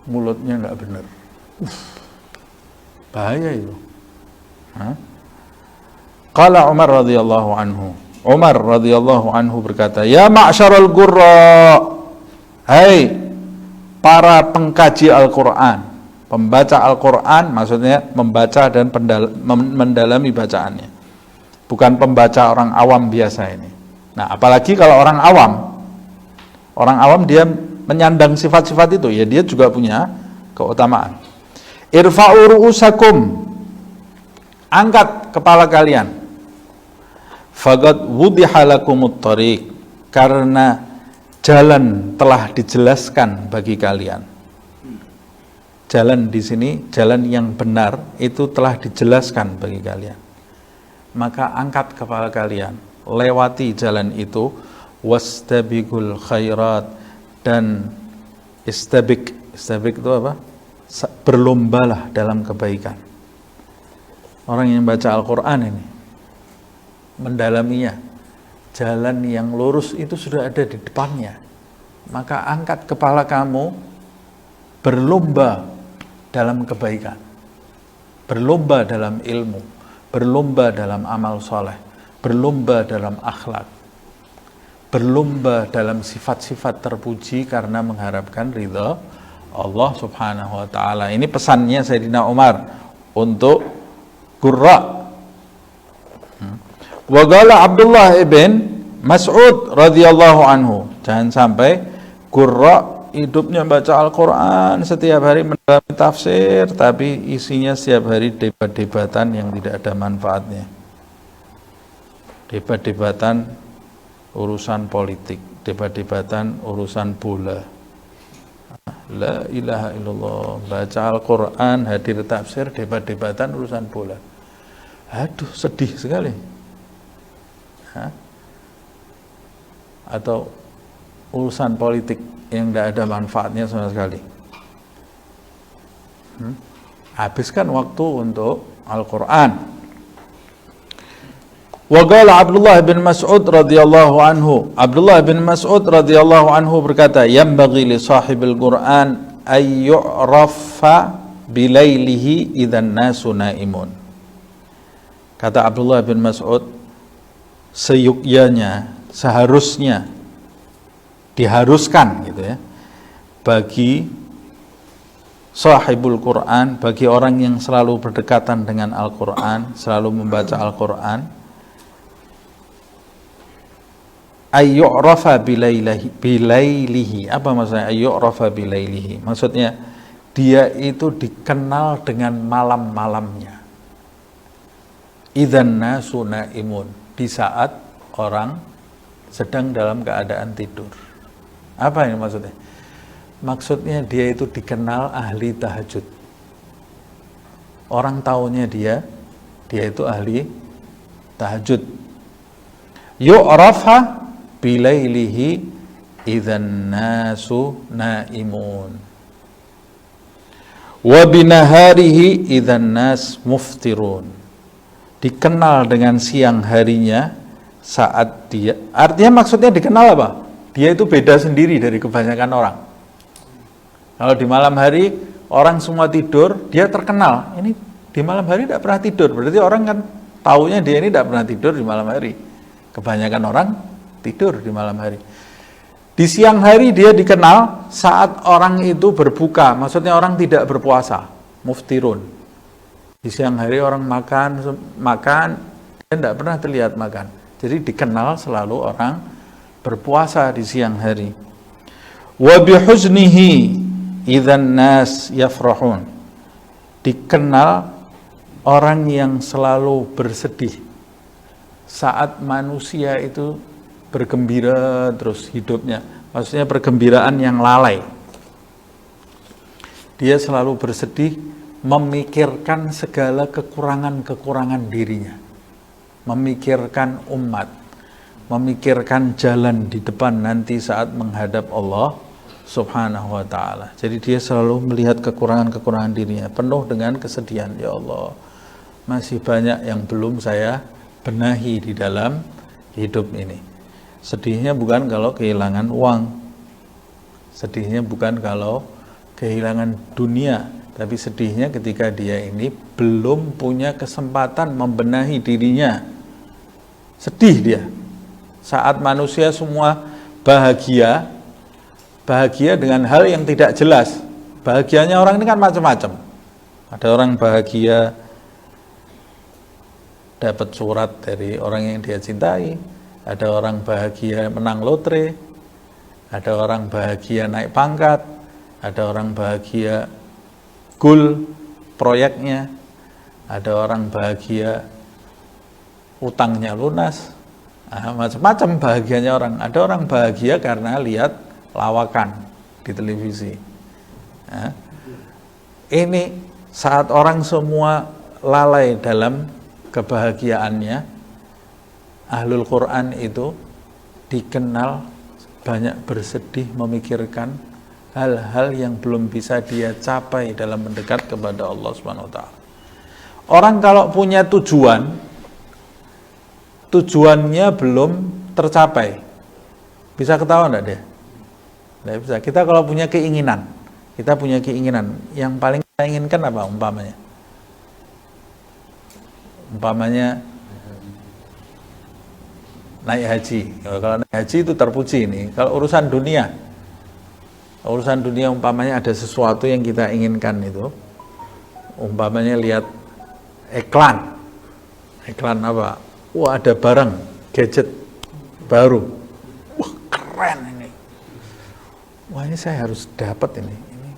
mulutnya nggak benar. Bahaya itu. Qala Umar radhiyallahu anhu. Umar radhiyallahu anhu berkata, "Ya ma'syarul qurra, hai para pengkaji Al-Quran, pembaca Al-Quran, maksudnya membaca dan mendalami bacaannya. Bukan pembaca orang awam biasa ini. Nah, apalagi kalau orang awam dia menyandang sifat-sifat itu, ya dia juga punya keutamaan. Irfa'u ru'usakum, angkat kepala kalian. Faqad wudiha lakumut thariq, karena jalan telah dijelaskan bagi kalian. Jalan di sini, jalan yang benar itu telah dijelaskan bagi kalian. Maka angkat kepala kalian, lewati jalan itu, wastabiqul khairat, dan istabik itu apa? berlombalah dalam kebaikan. Orang yang baca Al-Quran ini, mendalaminya, jalan yang lurus itu sudah ada di depannya. Maka angkat kepala kamu, berlomba dalam kebaikan, berlomba dalam ilmu, berlomba dalam amal soleh, berlomba dalam akhlak, berlomba dalam sifat-sifat terpuji karena mengharapkan ridha Allah subhanahu wa ta'ala. Ini pesannya Sayyidina Umar untuk qurra. Wa qala Abdullah ibn Mas'ud radhiyallahu anhu, jangan sampai qurra hidupnya baca Al-Quran, setiap hari mendalami tafsir, tapi isinya setiap hari debat-debatan yang tidak ada manfaatnya. Debat-debatan urusan politik, debat-debatan urusan bola. La ilaha illallah, baca Al-Quran, hadir tafsir, debat-debatan urusan bola. Aduh, sedih sekali. Atau urusan politik yang tidak ada manfaatnya sama sekali. Habiskan waktu untuk Al-Quran. Wa qala Abdullah bin Mas'ud radhiyallahu anhu, Abdullah bin Mas'ud radhiyallahu anhu berkata, "Yanbaghi li sahibil Qur'an ay yu'rafa bilailihi idzan nasu naimun." Kata Abdullah bin Mas'ud, seyukyanya, seharusnya, diharuskan gitu ya, bagi sahibul Quran, bagi orang yang selalu berdekatan dengan Al-Quran, selalu membaca Al-Quran, ayyu'rafa bilailihi. Apa maksudnya ayyu'rafa bilailihi? Maksudnya dia itu dikenal dengan malam-malamnya. Idzan nasu naimun, di saat orang sedang dalam keadaan tidur. Apa ini maksudnya? Maksudnya dia itu dikenal ahli tahajud. Orang taunya dia itu ahli tahajud. Yu'rafa bilailihi idzan nasu naimun wa binaharihi idzan nas muftirun. Dikenal dengan siang harinya saat dia, artinya maksudnya dikenal apa? Dia itu beda sendiri dari kebanyakan orang. Kalau di malam hari orang semua tidur, dia terkenal. Ini di malam hari tidak pernah tidur, berarti orang kan taunya dia ini tidak pernah tidur di malam hari. Kebanyakan orang tidur di malam hari. Di siang hari dia dikenal saat orang itu berbuka, maksudnya orang tidak berpuasa, muftirun. Di siang hari orang makan, dia tidak pernah terlihat makan. Jadi dikenal selalu orang berpuasa di siang hari. Wa bihuznihi idzan nas yafrahun. Dikenal orang yang selalu bersedih saat manusia itu bergembira terus hidupnya, maksudnya pergembiraan yang lalai. Dia selalu bersedih, memikirkan segala kekurangan-kekurangan dirinya, memikirkan umat, memikirkan jalan di depan nanti saat menghadap Allah subhanahu wa ta'ala. Jadi dia selalu melihat kekurangan-kekurangan dirinya, penuh dengan kesedihan. Ya Allah, masih banyak yang belum saya benahi di dalam hidup ini. Sedihnya bukan kalau kehilangan uang, sedihnya bukan kalau kehilangan dunia, tapi sedihnya ketika dia ini belum punya kesempatan membenahi dirinya. Sedih dia. Saat manusia semua bahagia dengan hal yang tidak jelas. Bahagianya orang ini kan macam-macam. Ada orang bahagia dapat surat dari orang yang dia cintai, ada orang bahagia menang lotre, ada orang bahagia naik pangkat, ada orang bahagia goal proyeknya, ada orang bahagia utangnya lunas, macam-macam bahagianya orang. Ada orang bahagia karena lihat lawakan di televisi. Ini saat orang semua lalai dalam kebahagiaannya, Ahlul Quran itu dikenal banyak bersedih memikirkan hal-hal yang belum bisa dia capai dalam mendekat kepada Allah Subhanahu wa taala. Orang kalau punya tujuannya belum tercapai, bisa ketahuan enggak dia? Tidak bisa. Kita kalau punya keinginan, yang paling kita inginkan apa umpamanya? Naik haji. Kalau naik haji itu terpuji ini. Kalau urusan dunia umpamanya ada sesuatu yang kita inginkan itu, umpamanya lihat iklan apa? Wah, ada barang gadget baru. Wah, keren ini. Wah, ini saya harus dapat ini. Ini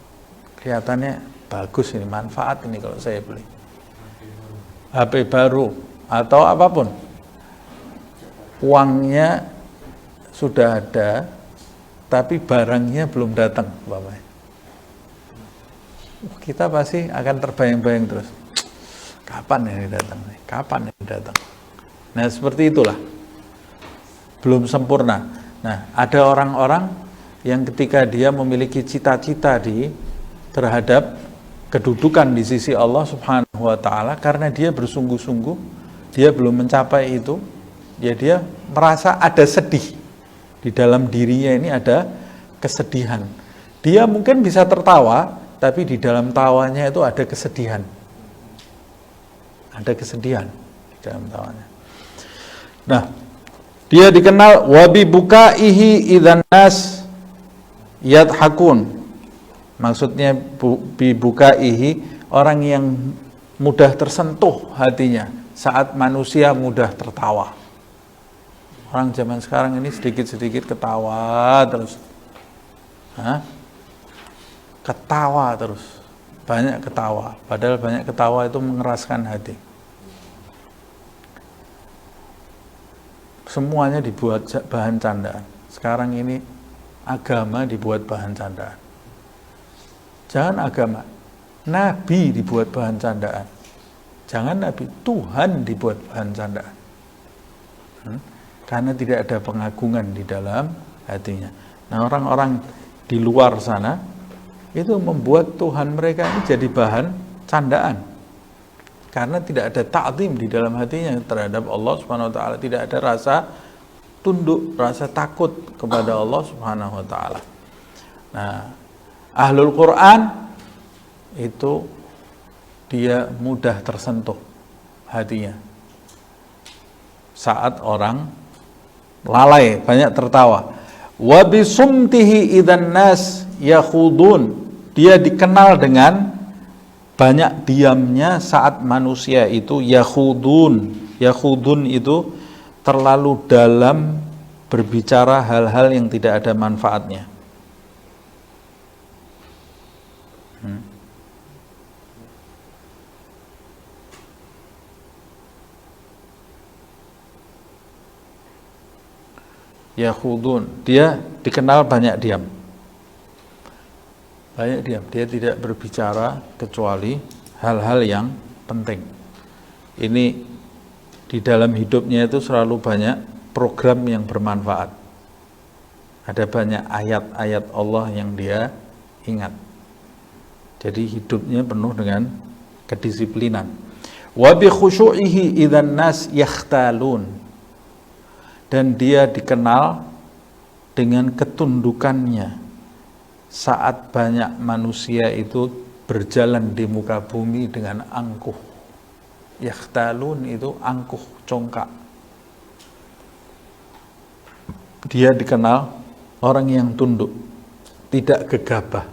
kelihatannya bagus ini, manfaat ini kalau saya beli. HP baru atau apapun. Uangnya sudah ada, tapi barangnya belum datang, umpamanya. Kita pasti akan terbayang-bayang terus. Kapan ini datang? Nah, seperti itulah. Belum sempurna. Nah, ada orang-orang yang ketika dia memiliki cita-cita terhadap kedudukan di sisi Allah Subhanahu wa taala, karena dia bersungguh-sungguh, dia belum mencapai itu, ya dia merasa ada sedih. Di dalam dirinya ini ada kesedihan. Dia mungkin bisa tertawa, tapi di dalam tawanya itu ada kesedihan. Ada kesedihan di dalam tawanya. Nah, dia dikenal wabi bukaihi idzan nas yadhakun. Maksudnya bi bukaihi, orang yang mudah tersentuh hatinya saat manusia mudah tertawa. Orang zaman sekarang ini sedikit-sedikit ketawa terus. Ketawa terus. Banyak ketawa. Padahal banyak ketawa itu mengeraskan hati. Semuanya dibuat bahan candaan. Sekarang ini agama dibuat bahan candaan. Jangan agama, Nabi dibuat bahan candaan. Jangan Nabi, Tuhan dibuat bahan candaan. Karena tidak ada pengagungan di dalam hatinya. Nah, orang-orang di luar sana itu membuat Tuhan mereka ini jadi bahan candaan. Karena tidak ada ta'zim di dalam hatinya terhadap Allah Subhanahu wa taala, tidak ada rasa tunduk, rasa takut kepada Allah Subhanahu wa taala. Nah, Ahlul Quran itu dia mudah tersentuh hatinya saat orang lalai, banyak tertawa. Wa bisumtihi idzan nas yakhudun, dia dikenal dengan banyak diamnya saat manusia itu yakhudun. Yakhudun itu terlalu dalam berbicara hal-hal yang tidak ada manfaatnya. Yakhudun, dia dikenal banyak diam. Dia tidak berbicara kecuali hal-hal yang penting. Ini di dalam hidupnya itu selalu banyak program yang bermanfaat. Ada banyak ayat-ayat Allah yang dia ingat. Jadi hidupnya penuh dengan kedisiplinan. Wa bi khusyu'ihi idzan nas yakhtalun. Dan dia dikenal dengan ketundukannya saat banyak manusia itu berjalan di muka bumi dengan angkuh. Yakhtalun itu angkuh, congkak. Dia dikenal orang yang tunduk, tidak gegabah,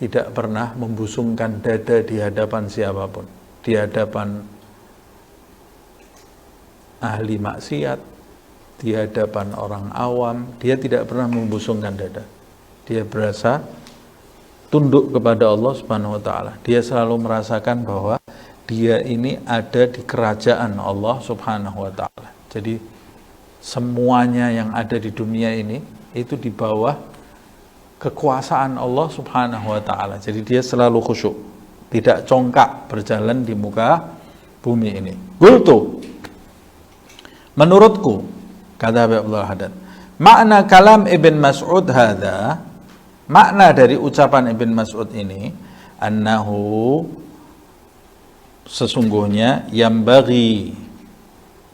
tidak pernah membusungkan dada di hadapan siapapun, di hadapan ahli maksiat, di hadapan orang awam, dia tidak pernah membusungkan dada. Dia berasa tunduk kepada Allah Subhanahu wa taala. Dia selalu merasakan bahwa dia ini ada di kerajaan Allah Subhanahu wa taala. Jadi semuanya yang ada di dunia ini itu di bawah kekuasaan Allah Subhanahu wa taala. Jadi dia selalu khusyuk, tidak congkak berjalan di muka bumi ini. Qultu, menurutku, kata Abdullah Haddad, makna kalam Ibn Mas'ud hadza, makna dari ucapan Ibn Mas'ud ini, annahu, sesungguhnya, yang bagi,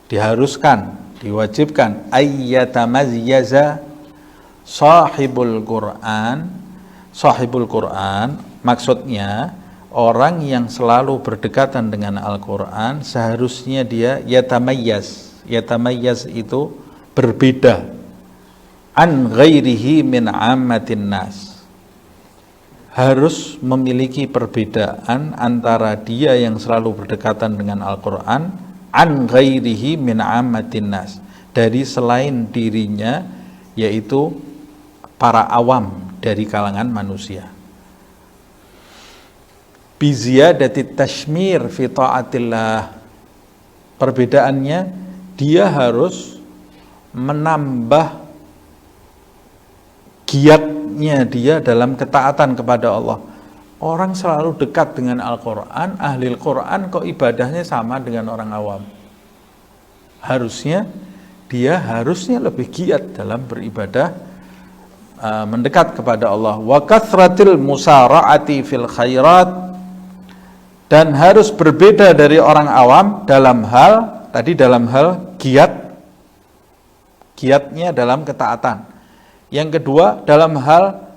diharuskan, diwajibkan, ayyatamayyaza sahibul Quran. Sahibul Quran maksudnya orang yang selalu berdekatan dengan Al-Quran seharusnya dia yatamayyaz. Yatamayyaz itu berbeda, an ghairihi min ammatin nas, harus memiliki perbedaan antara dia yang selalu berdekatan dengan Al-Quran, an ghairihi min ammatin nas, dari selain dirinya, yaitu para awam dari kalangan manusia. Biziyadati tashmir fi ta'atillah, perbedaannya dia harus menambah giatnya dia dalam ketaatan kepada Allah. Orang selalu dekat dengan Al-Quran, ahli Al-Quran kok ibadahnya sama dengan orang awam. Harusnya dia lebih giat dalam beribadah, mendekat kepada Allah. Wa kathratil musara'ati fil khairat, dan harus berbeda dari orang awam dalam hal giatnya dalam ketaatan. Yang kedua, dalam hal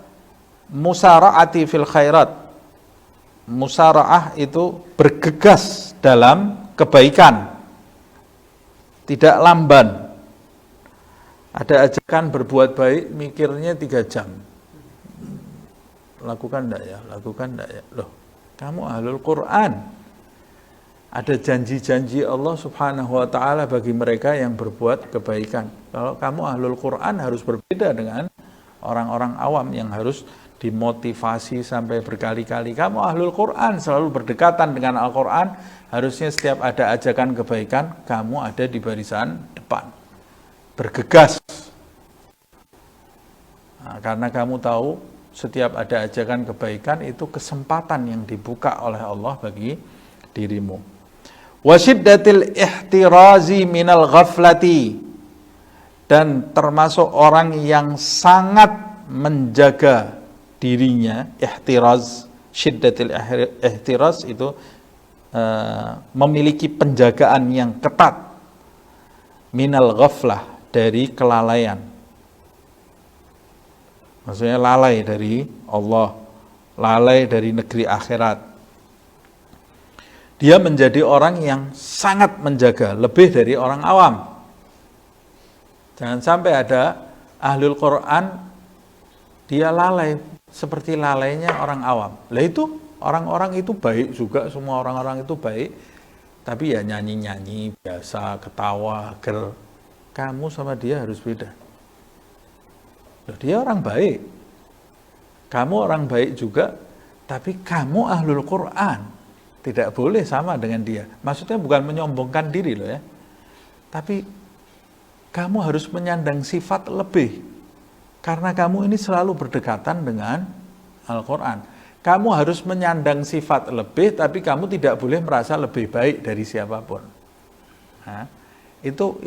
musara'ati fil khairat. Musara'ah itu bergegas dalam kebaikan, tidak lamban. Ada ajakan berbuat baik, mikirnya 3 jam. Lakukan enggak ya? Lakukan enggak ya? Loh, kamu ahlul Quran. Ada janji-janji Allah Subhanahu wa ta'ala bagi mereka yang berbuat kebaikan. Kalau kamu ahlul Quran harus berbeda dengan orang-orang awam yang harus dimotivasi sampai berkali-kali. Kamu ahlul Quran, selalu berdekatan dengan Al-Quran, harusnya setiap ada ajakan kebaikan, kamu ada di barisan depan, bergegas. Nah, karena kamu tahu setiap ada ajakan kebaikan itu kesempatan yang dibuka oleh Allah bagi dirimu. Wasyiddatil ihtirazi minal ghaflati, dan termasuk orang yang sangat menjaga dirinya. Ihtiraz, syiddatil ihtiraz itu memiliki penjagaan yang ketat, minal ghaflah, dari kelalaian. Maksudnya lalai dari Allah, lalai dari negeri akhirat. Dia menjadi orang yang sangat menjaga, lebih dari orang awam. Jangan sampai ada ahlul Quran, dia lalai, seperti lalainya orang awam. Lah itu, orang-orang itu baik juga, semua orang-orang itu baik, tapi ya nyanyi-nyanyi, biasa, ketawa, ger. Kamu sama dia harus beda. Loh, dia orang baik, kamu orang baik juga, tapi kamu ahlul Quran. Tidak boleh sama dengan dia. Maksudnya bukan menyombongkan diri loh ya. Tapi kamu harus menyandang sifat lebih. Karena kamu ini selalu berdekatan dengan Al-Quran. Kamu harus menyandang sifat lebih, tapi kamu tidak boleh merasa lebih baik dari siapapun. Nah, itu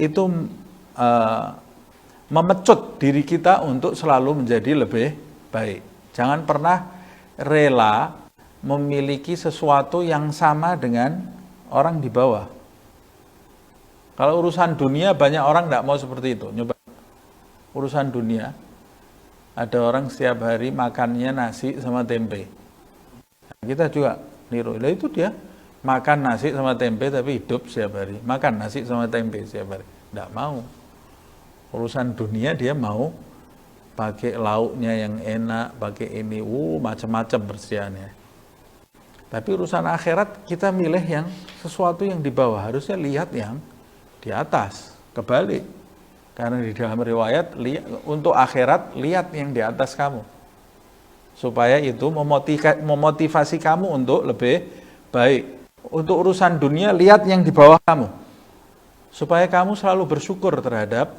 memecut diri kita untuk selalu menjadi lebih baik. Jangan pernah rela memiliki sesuatu yang sama dengan orang di bawah. Kalau urusan dunia, banyak orang tidak mau seperti itu. Nyoba urusan dunia, ada orang setiap hari makannya nasi sama tempe. Kita juga niru. Nah, itu dia makan nasi sama tempe tapi hidup setiap hari. Makan nasi sama tempe setiap hari. Tidak mau. Urusan dunia dia mau pakai lauknya yang enak, pakai ini, macam-macam persediaannya. Tapi urusan akhirat kita milih yang sesuatu yang di bawah, harusnya lihat yang di atas, kebalik. Karena di dalam riwayat, untuk akhirat lihat yang di atas kamu. Supaya itu memotivasi kamu untuk lebih baik. Untuk urusan dunia, lihat yang di bawah kamu. Supaya kamu selalu bersyukur terhadap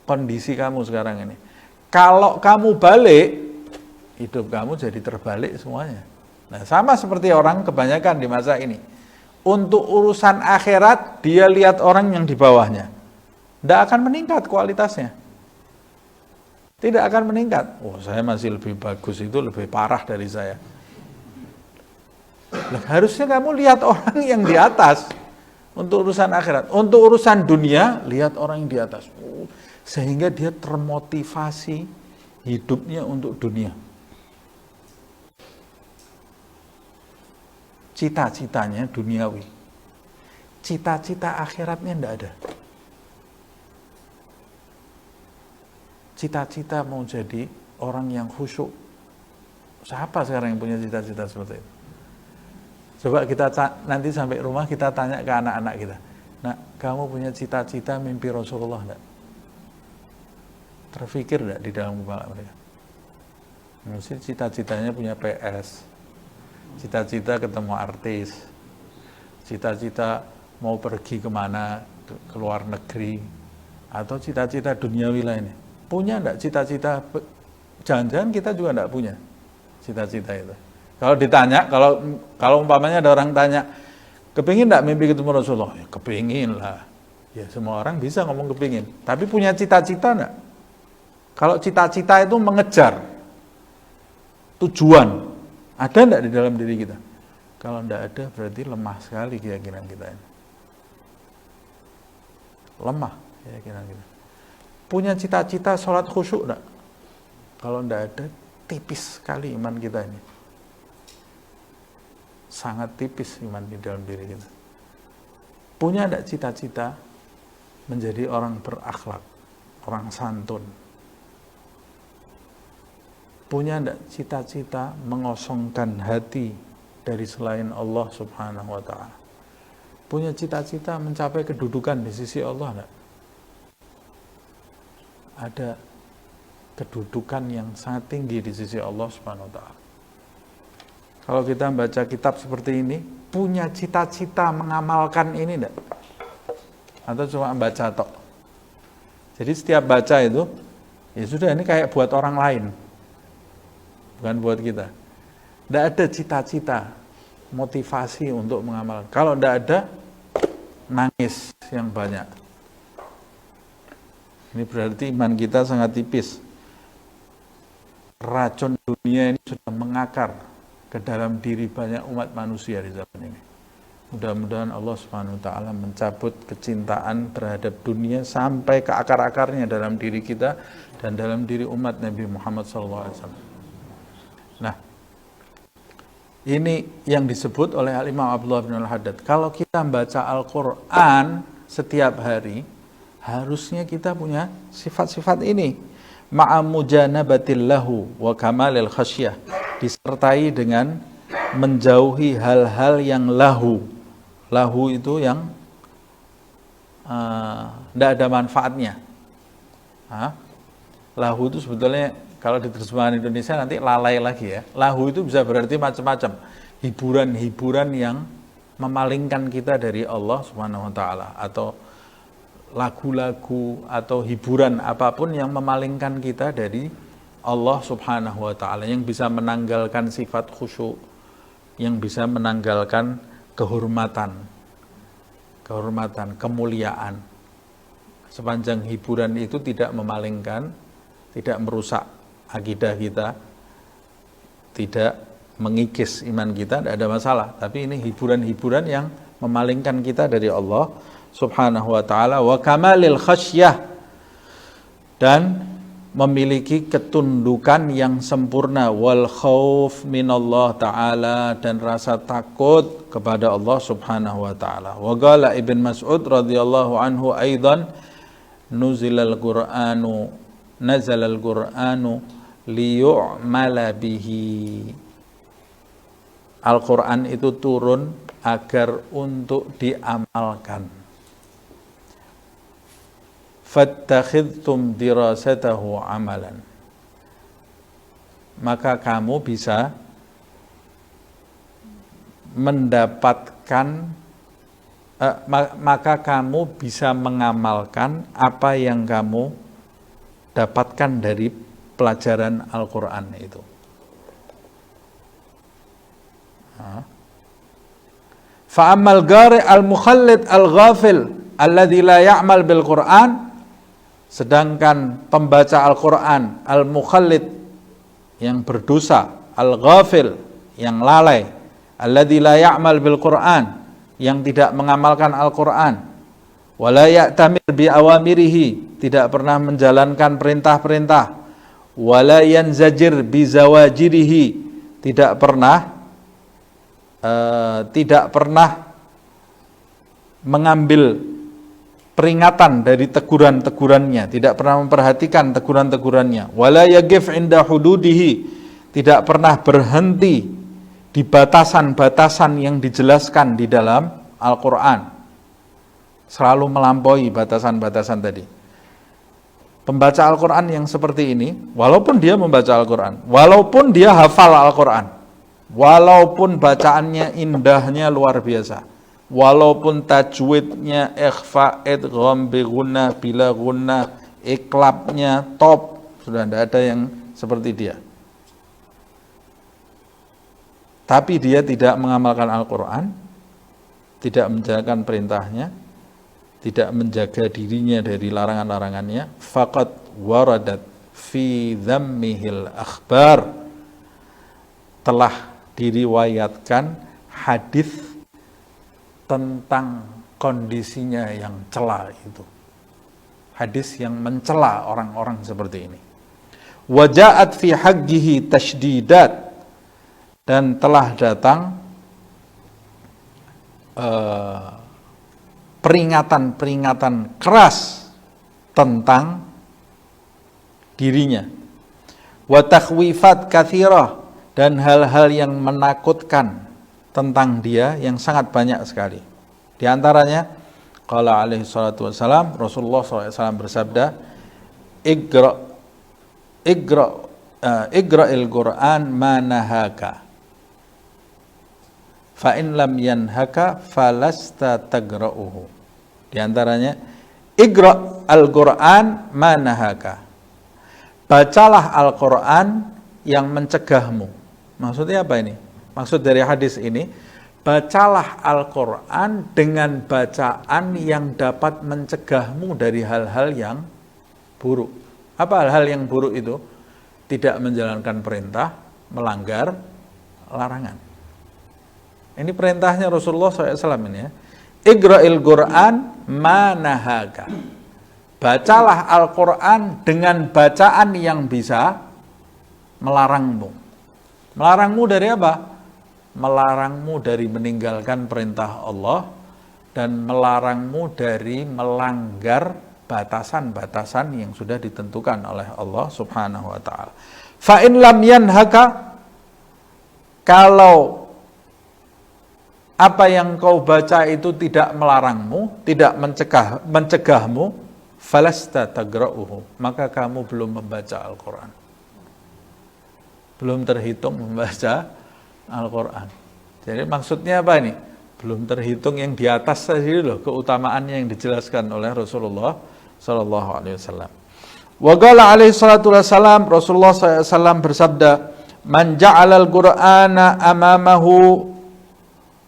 kondisi kamu sekarang ini. Kalau kamu balik, hidup kamu jadi terbalik semuanya. Nah, sama seperti orang kebanyakan di masa ini. Untuk urusan akhirat, dia lihat orang yang di bawahnya. Tidak akan meningkat kualitasnya. Tidak akan meningkat. Oh, saya masih lebih bagus, itu lebih parah dari saya. Nah, harusnya kamu lihat orang yang di atas untuk urusan akhirat. Untuk urusan dunia, lihat orang yang di atas. Sehingga dia termotivasi hidupnya untuk dunia. Cita-citanya duniawi. Cita-cita akhiratnya tidak ada. Cita-cita mau jadi orang yang khusyuk. Siapa sekarang yang punya cita-cita seperti itu? Coba kita nanti sampai rumah kita tanya ke anak-anak kita. Nah, kamu punya cita-cita mimpi Rasulullah enggak? Terfikir enggak di dalam kepala mereka? Mesti cita-citanya punya PS. Cita-cita ketemu artis. Cita-cita mau pergi kemana, ke luar negeri. Atau cita-cita duniawi lainnya. Punya enggak cita-cita? Jangan-jangan kita juga enggak punya cita-cita itu. Kalau ditanya, kalau umpamanya ada orang tanya, kepingin enggak mimpi ketemu Rasulullah? Ya, kepingin lah. Ya, semua orang bisa ngomong kepingin. Tapi punya cita-cita enggak? Kalau cita-cita itu mengejar tujuan, ada enggak di dalam diri kita? Kalau enggak ada, berarti lemah sekali keyakinan kita ini. Lemah keyakinan kita. Punya cita-cita sholat khusyuk enggak? Kalau enggak ada, tipis sekali iman kita ini. Sangat tipis iman di dalam diri kita. Punya enggak cita-cita menjadi orang berakhlak, orang santun? Punya enggak cita-cita mengosongkan hati dari selain Allah Subhanahu wa ta'ala? Punya cita-cita mencapai kedudukan di sisi Allah enggak? Ada kedudukan yang sangat tinggi di sisi Allah Subhanahu wa ta'ala. Kalau kita baca kitab seperti ini, punya cita-cita mengamalkan ini enggak? Atau cuma baca tok? Jadi setiap baca itu, ya sudah, ini kayak buat orang lain, bukan buat kita. Enggak ada cita-cita, motivasi untuk mengamalkan. Kalau enggak ada, nangis yang banyak. Ini berarti iman kita sangat tipis. Racun dunia ini sudah mengakar ke dalam diri banyak umat manusia di zaman ini. Mudah-mudahan Allah Subhanahu wa ta'ala mencabut kecintaan terhadap dunia sampai ke akar-akarnya dalam diri kita dan dalam diri umat Nabi Muhammad SAW. Nah, ini yang disebut oleh Al-Imam Abdullah bin Al-Haddad. Kalau kita membaca Al-Quran setiap hari, harusnya kita punya sifat-sifat ini. Ma'amujanabatil lahu wa kamalil khasyah. Disertai dengan menjauhi hal-hal yang lahu. Lahu itu yang tidak ada manfaatnya. Lahu itu sebetulnya kalau diterjemahkan Indonesia nanti lalai lagi ya. Lahu itu bisa berarti macam-macam. Hiburan-hiburan yang memalingkan kita dari Allah Subhanahu wa ta'ala, atau lagu-lagu atau hiburan apapun yang memalingkan kita dari Allah Subhanahu wa ta'ala, yang bisa menanggalkan sifat khusyuk, yang bisa menanggalkan kehormatan, kemuliaan. Sepanjang hiburan itu tidak memalingkan, tidak merusak akidah kita, tidak mengikis iman kita, tidak ada masalah. Tapi ini hiburan-hiburan yang memalingkan kita dari Allah Subhanahu wa ta'ala. Wa kamalil khasyah, dan memiliki ketundukan yang sempurna. Wal khauf minallah ta'ala, dan rasa takut kepada Allah Subhanahu wa ta'ala. Wa qala Ibn Mas'ud radhiyallahu anhu aidan, nazalal Qur'anu liyu'mala bihi. Al-Quran itu turun agar untuk diamalkan. Fattakhidtum dirasatahu amalan. Maka kamu bisa mendapatkan, maka kamu bisa mengamalkan apa yang kamu dapatkan dari pelajaran Al-Quran itu. Fa'ammal gari al-mukhallid al-ghafil alladhi la ya'mal bil-Quran Sedangkan pembaca Al-Quran, al-mukhallid, yang berdosa, al-ghafil, yang lalai, alladzi la ya'mal bil Qur'an, yang tidak mengamalkan Al-Quran, wala ya'tamir bi awamirihi, tidak pernah menjalankan perintah-perintah, wala yanzajir bi zawajirihi, tidak pernah mengambil peringatan dari teguran-tegurannya, tidak pernah memperhatikan teguran-tegurannya, wala yagif inda hududihi, tidak pernah berhenti di batasan-batasan yang dijelaskan di dalam Al-Quran, selalu melampaui batasan-batasan tadi. Pembaca Al-Quran yang seperti ini, walaupun dia membaca Al-Quran, walaupun dia hafal Al-Quran, walaupun bacaannya indahnya luar biasa, walaupun tajwidnya ikhfa, idgham, bi gunnah, bila gunnah, iklabnya top, sudah tidak ada yang seperti dia. Tapi dia tidak mengamalkan Al-Quran, tidak menjalankan perintahnya, tidak menjaga dirinya dari larangan-larangannya, faqad waradat fi dhammihil akhbar, telah diriwayatkan hadis tentang kondisinya yang cela itu. Hadis yang mencela orang-orang seperti ini. Waja'at fi haqqihi tashdidat, dan telah datang peringatan-peringatan keras tentang dirinya. Wa takhwifat katsirah, dan hal-hal yang menakutkan tentang dia yang sangat banyak sekali. Di antaranya, qala alaihi salatu wassalam, Rasulullah SAW bersabda, igra'il Qur'an ma nahaka, fa in lam yanhaka falasta tagra'uhu. Di antaranya, igra'al Qur'an ma nahaka, bacalah Al-Quran yang mencegahmu. Maksudnya apa ini? Maksud dari hadis ini, bacalah Al-Quran dengan bacaan yang dapat mencegahmu dari hal-hal yang buruk. Apa hal-hal yang buruk itu? Tidak menjalankan perintah, melanggar larangan. Ini perintahnya Rasulullah SAW ini ya. Igra'il Qur'an ma nahaka, bacalah Al-Quran dengan bacaan yang bisa melarangmu. Melarangmu dari apa? Melarangmu dari meninggalkan perintah Allah dan melarangmu dari melanggar batasan-batasan yang sudah ditentukan oleh Allah Subhanahu wa taala. Fa in lam yanhaka, kalau apa yang kau baca itu tidak melarangmu, tidak mencegahmu, falasta tagra'uhu, maka kamu belum membaca Al-Quran, belum terhitung membaca Al-Quran. Jadi maksudnya apa ini? Belum terhitung yang di atas tadi loh, keutamaannya yang dijelaskan oleh Rasulullah Sallallahu Alaihi Wasallam. Wa qala alaihi salatu wassalam, Rasulullah SAW bersabda, man ja'alal Qur'ana amamahu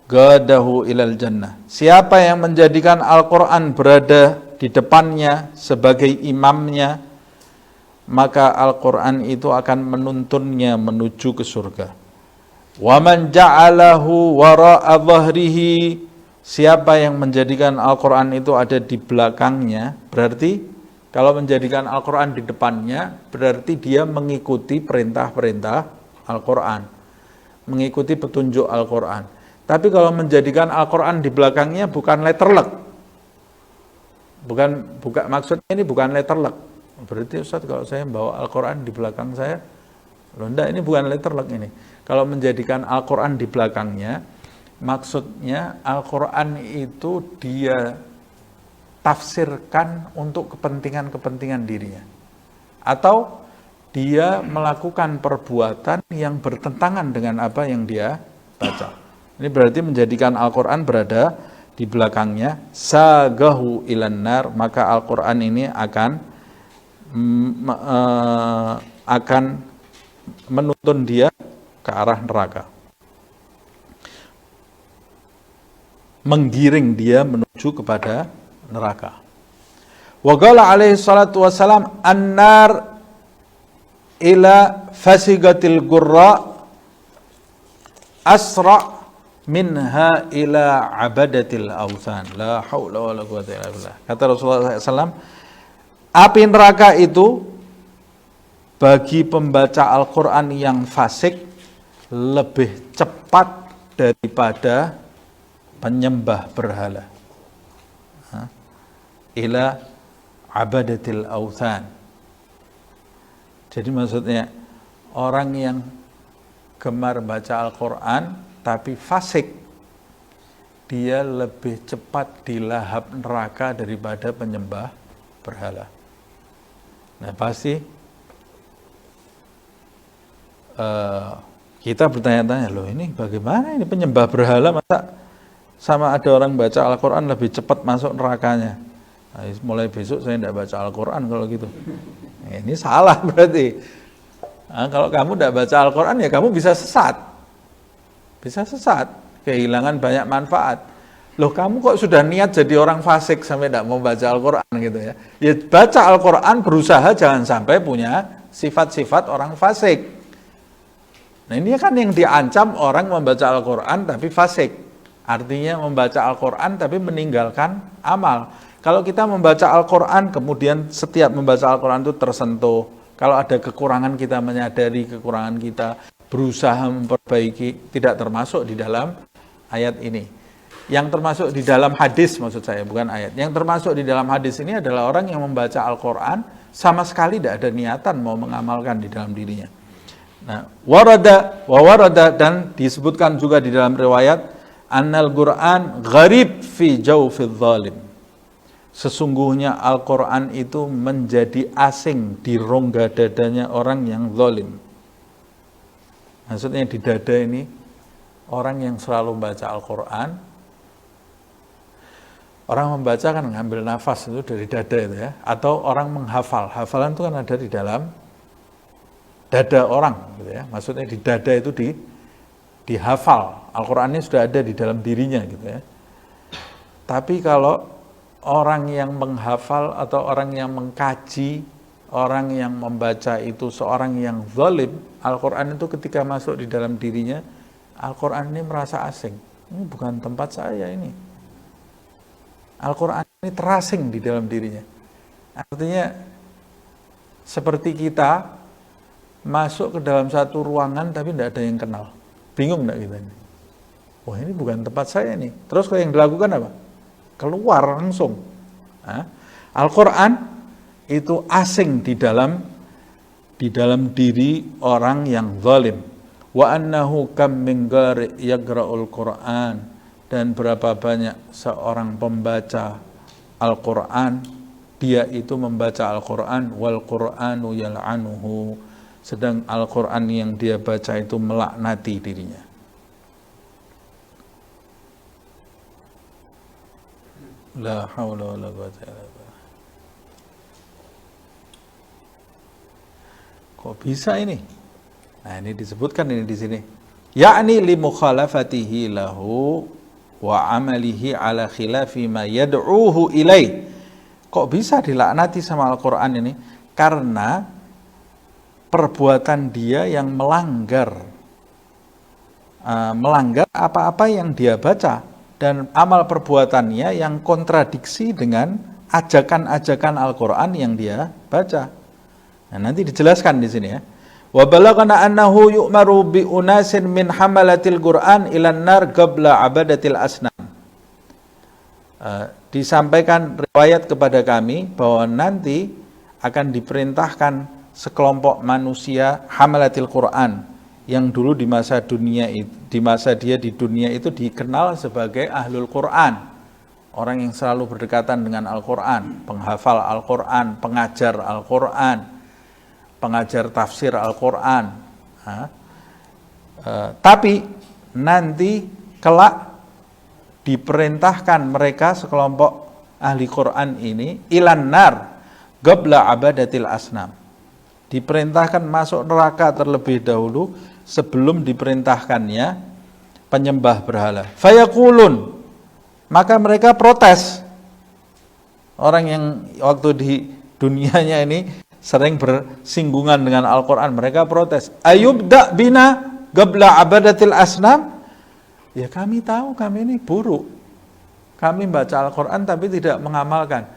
gadahu ilal jannah. Siapa yang menjadikan Al-Quran berada di depannya sebagai imamnya, maka Al-Quran itu akan menuntunnya menuju ke surga. Wa man ja'alahu wara'a dhahrihi, siapa yang menjadikan Al-Quran itu ada di belakangnya, berarti kalau menjadikan Al-Quran di depannya, berarti dia mengikuti perintah-perintah Al-Quran, mengikuti petunjuk Al-Quran. Tapi kalau menjadikan Al-Quran di belakangnya bukan letterlek, bukan maksudnya ini bukan letterlek. Berarti Ustaz, kalau saya bawa Al-Quran di belakang saya, loh enggak, ini bukan letterlek ini. Kalau menjadikan Al-Quran di belakangnya, maksudnya Al-Quran itu dia tafsirkan untuk kepentingan-kepentingan dirinya. Atau dia melakukan perbuatan yang bertentangan dengan apa yang dia baca. Ini berarti menjadikan Al-Quran berada di belakangnya, sagahu ilan nar, maka Al-Quran ini akan menuntun dia ke arah neraka, menggiring dia menuju kepada neraka. Wa qala alaihi salatu wassalam an-nar ila fasigatil gurra asra minha ila abadatil awthan. La haula wala quwwata illa billah. Kata Rasulullah SAW, api neraka itu bagi pembaca Al-Quran yang fasik lebih cepat daripada penyembah berhala. Ila abadatil awthan. Jadi maksudnya orang yang gemar baca Al-Quran tapi fasik, dia lebih cepat dilahap neraka daripada penyembah berhala. Nah pasti kita bertanya-tanya, loh ini bagaimana ini penyembah berhala masa sama ada orang baca Al-Quran lebih cepat masuk nerakanya. Nah, mulai besok saya tidak baca Al-Quran kalau gitu. Nah, ini salah berarti. Nah, kalau kamu tidak baca Al-Quran ya kamu bisa sesat. Bisa sesat, kehilangan banyak manfaat. Loh kamu kok sudah niat jadi orang fasik sampai tidak mau baca Al-Quran gitu ya. Ya baca Al-Quran, berusaha jangan sampai punya sifat-sifat orang fasik. Nah ini kan yang diancam orang membaca Al-Quran tapi fasik. Artinya membaca Al-Quran tapi meninggalkan amal. Kalau kita membaca Al-Quran, kemudian setiap membaca Al-Quran itu tersentuh. Kalau ada kekurangan kita menyadari kekurangan kita, berusaha memperbaiki, tidak termasuk di dalam ayat ini. Yang termasuk di dalam hadis, maksud saya, bukan ayat. Yang termasuk di dalam hadis ini adalah orang yang membaca Al-Quran, sama sekali tidak ada niatan mau mengamalkan di dalam dirinya. Nah, warada dan disebutkan juga di dalam riwayat, annal Qur'an gharib fi jawfil zalim. Sesungguhnya Al-Quran itu menjadi asing di rongga dadanya orang yang zalim. Maksudnya di dada ini, orang yang selalu membaca Al-Quran, orang membaca kan ngambil nafas itu dari dada itu ya, atau orang menghafal. Hafalan itu kan ada di dalam dada orang gitu ya. Maksudnya di dada itu dihafal. Al-Qurannya sudah ada di dalam dirinya gitu ya. Tapi kalau orang yang menghafal atau orang yang mengkaji, orang yang membaca itu seorang yang zalim, Al-Quran itu ketika masuk di dalam dirinya, Al-Quran ini merasa asing. Ini bukan tempat saya ini. Al-Quran ini terasing di dalam dirinya. Artinya seperti kita masuk ke dalam satu ruangan tapi tidak ada yang kenal. Bingung tidak kita ini? Wah ini bukan tempat saya nih. Terus kalau yang dilakukan apa? Keluar langsung. Nah, Al-Quran itu asing di dalam diri orang yang zalim. Wa annahu kam min qari yaqra'ul Qur'an, dan berapa banyak seorang pembaca Al-Quran, dia itu membaca Al-Quran, wal Qur'anu yal'anuhu, sedang Al-Quran yang dia baca itu melaknati dirinya. La haula wala quwwata illa billah. Kok bisa ini? Nah, ini disebutkan ini di sini. Ya'ni li mukhalafatihi lahu wa amalihi ala khilafi ma yad'uhu ilai. Kok bisa dilaknati sama Al-Qur'an ini? Karena perbuatan dia yang melanggar apa-apa yang dia baca, dan amal perbuatannya yang kontradiksi dengan ajakan-ajakan Al-Quran yang dia baca. Nah, nanti dijelaskan di sini ya. Wa balaghana annahu yu'maru bi unasin min hamalatil Qur'an ilan nar qabla abadatil asnam. Disampaikan riwayat kepada kami bahwa nanti akan diperintahkan sekelompok manusia hamalatil Qur'an, yang dulu di masa dia di dunia itu dikenal sebagai ahlul Quran, orang yang selalu berdekatan dengan Al-Quran, penghafal Al-Quran, pengajar Al-Quran, pengajar tafsir Al-Quran. Tapi nanti kelak diperintahkan mereka sekelompok ahli Quran ini ilan nar qabla abadatil asnam, diperintahkan masuk neraka terlebih dahulu sebelum diperintahkannya penyembah berhala. Fayaqulun, maka mereka protes. Orang yang waktu di dunianya ini sering bersinggungan dengan Al-Quran, mereka protes. Ayubda bina qabla abadatil asnam. Ya kami tahu kami ini buruk. Kami baca Al-Quran tapi tidak mengamalkan.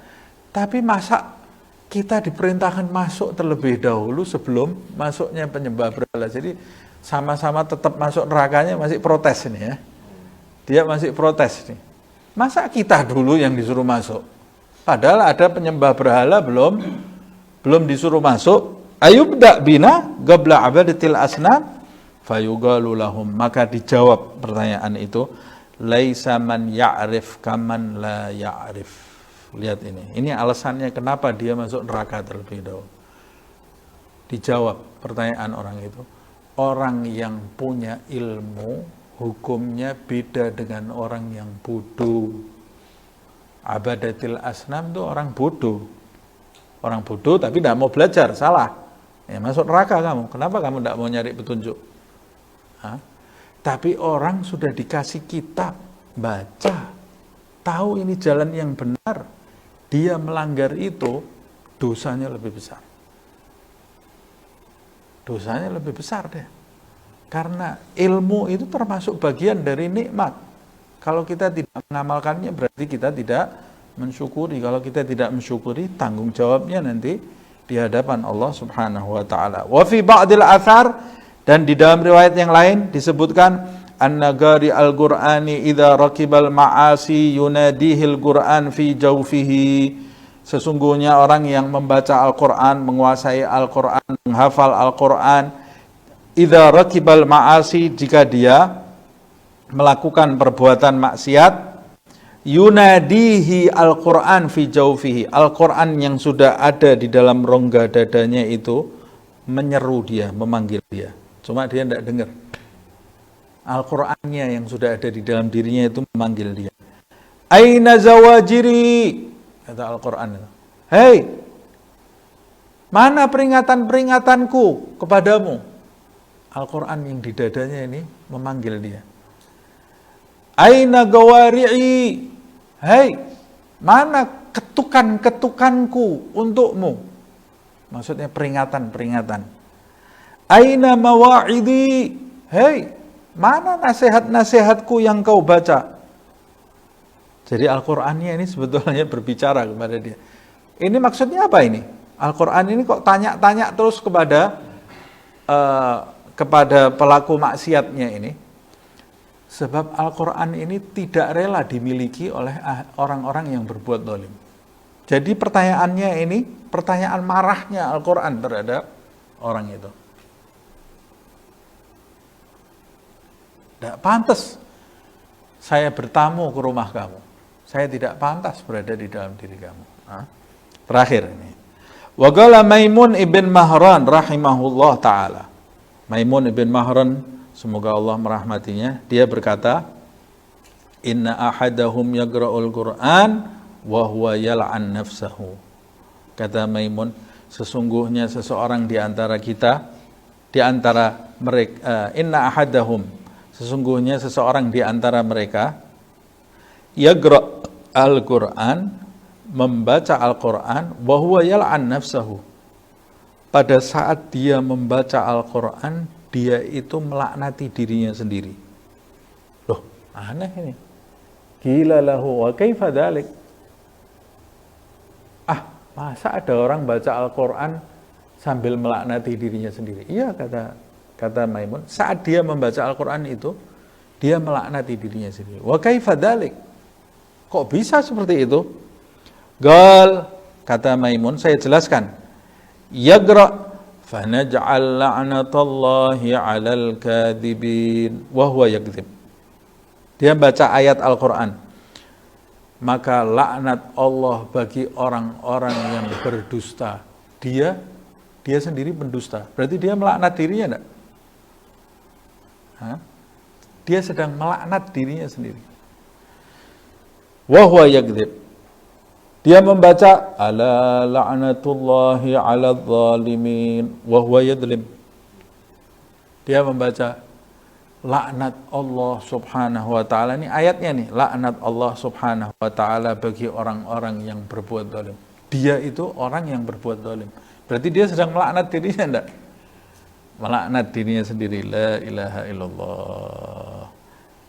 Tapi masa kita diperintahkan masuk terlebih dahulu sebelum masuknya penyembah berhala. Jadi sama-sama tetap masuk nerakanya, masih protes ini ya. Dia masih protes nih. Masa kita dulu yang disuruh masuk? Padahal ada penyembah berhala belum disuruh masuk. Ayubda bina qabla abadatil asnam fayugalu lahum. Maka dijawab pertanyaan itu, laisa man ya'rif kaman la ya'rif. Lihat ini alasannya kenapa dia masuk neraka terlebih dahulu. Dijawab pertanyaan orang itu, orang yang punya ilmu hukumnya beda dengan orang yang bodoh. Abadatil asnam itu orang bodoh. Orang bodoh tapi tidak mau belajar, salah. Ya, masuk neraka kamu. Kenapa kamu tidak mau nyari petunjuk? Hah? Tapi orang sudah dikasih kitab, baca, tahu ini jalan yang benar, dia melanggar itu, dosanya lebih besar. Dosanya lebih besar deh. Karena ilmu itu termasuk bagian dari nikmat. Kalau kita tidak mengamalkannya berarti kita tidak mensyukuri. Kalau kita tidak mensyukuri, tanggung jawabnya nanti di hadapan Allah Subhanahu wa taala. Wa fi ba'dil athar, dan di dalam riwayat yang lain disebutkan an-nagari al-Qur'ani idza raqibal ma'asi yunadihil Qur'an fi jawfihi. Sesungguhnya orang yang membaca Al-Qur'an, menguasai Al-Qur'an, menghafal Al-Qur'an, idza raqibal ma'asi, jika dia melakukan perbuatan maksiat, yunadihi Al-Qur'an fi jawfihi. Al-Qur'an yang sudah ada di dalam rongga dadanya itu menyeru dia, memanggil dia. Cuma dia tidak dengar. Al-Qur'annya yang sudah ada di dalam dirinya itu memanggil dia. Aina zawajiri, kata Al-Qur'an. Hei, mana peringatan-peringatanku kepadamu? Al-Qur'an yang di dadanya ini memanggil dia. Aina gawari'i, hei, mana ketukan-ketukanku untukmu? Maksudnya peringatan-peringatan. Aina mawa'idi, hei, mana nasihat-nasihatku yang kau baca? Jadi Al-Qur'annya ini sebetulnya berbicara kepada dia. Ini maksudnya apa ini? Al-Qur'an ini kok tanya-tanya terus kepada pelaku maksiatnya ini? Sebab Al-Qur'an ini tidak rela dimiliki oleh orang-orang yang berbuat zalim. Jadi pertanyaannya ini, pertanyaan marahnya Al-Qur'an terhadap orang itu. Tidak pantas saya bertamu ke rumah kamu. Saya tidak pantas berada di dalam diri kamu. Terakhir ini. Wa qala Maimun ibn Mahran rahimahullah ta'ala. Maimun ibn Mahran, semoga Allah merahmatinya, dia berkata, inna ahadahum yagra'ul Qur'an wa huwa yal'an nafsahu. Kata Maimun, sesungguhnya seseorang di antara kita, di antara mereka, inna ahadahum, sesungguhnya seseorang di antara mereka, yagra' al-Qur'an, membaca Al-Qur'an, wa huwa yal'an nafsahu. Pada saat dia membaca Al-Qur'an, dia itu melaknati dirinya sendiri. Loh, aneh ini. Gila lahu wa kaifa dzalik? Masa ada orang baca Al-Qur'an sambil melaknati dirinya sendiri? Iya, kata Maimun, saat dia membaca Al-Qur'an itu, dia melaknati dirinya sendiri. Wa kaifa dzalik? Kok bisa seperti itu? Gal, kata Maimun, saya jelaskan. Yagra fanaj'al la'natallahi 'alal kadhibin wa huwa yakdzib. Dia baca ayat Al-Qur'an, maka laknat Allah bagi orang-orang yang berdusta. Dia sendiri pendusta. Berarti dia melaknat dirinya enggak? Dia sedang melaknat dirinya sendiri. Wa huwa yakdzib. Dia membaca ala la'natullahi 'alal zalimin wa huwa yadlim. Dia membaca laknat Allah subhanahu wa ta'ala, ini ayatnya nih, laknat Allah subhanahu wa ta'ala bagi orang-orang yang berbuat zalim. Dia itu orang yang berbuat zalim. Berarti dia sedang melaknat dirinya enggak? Melaknat dirinya sendiri. La ilaha illallah.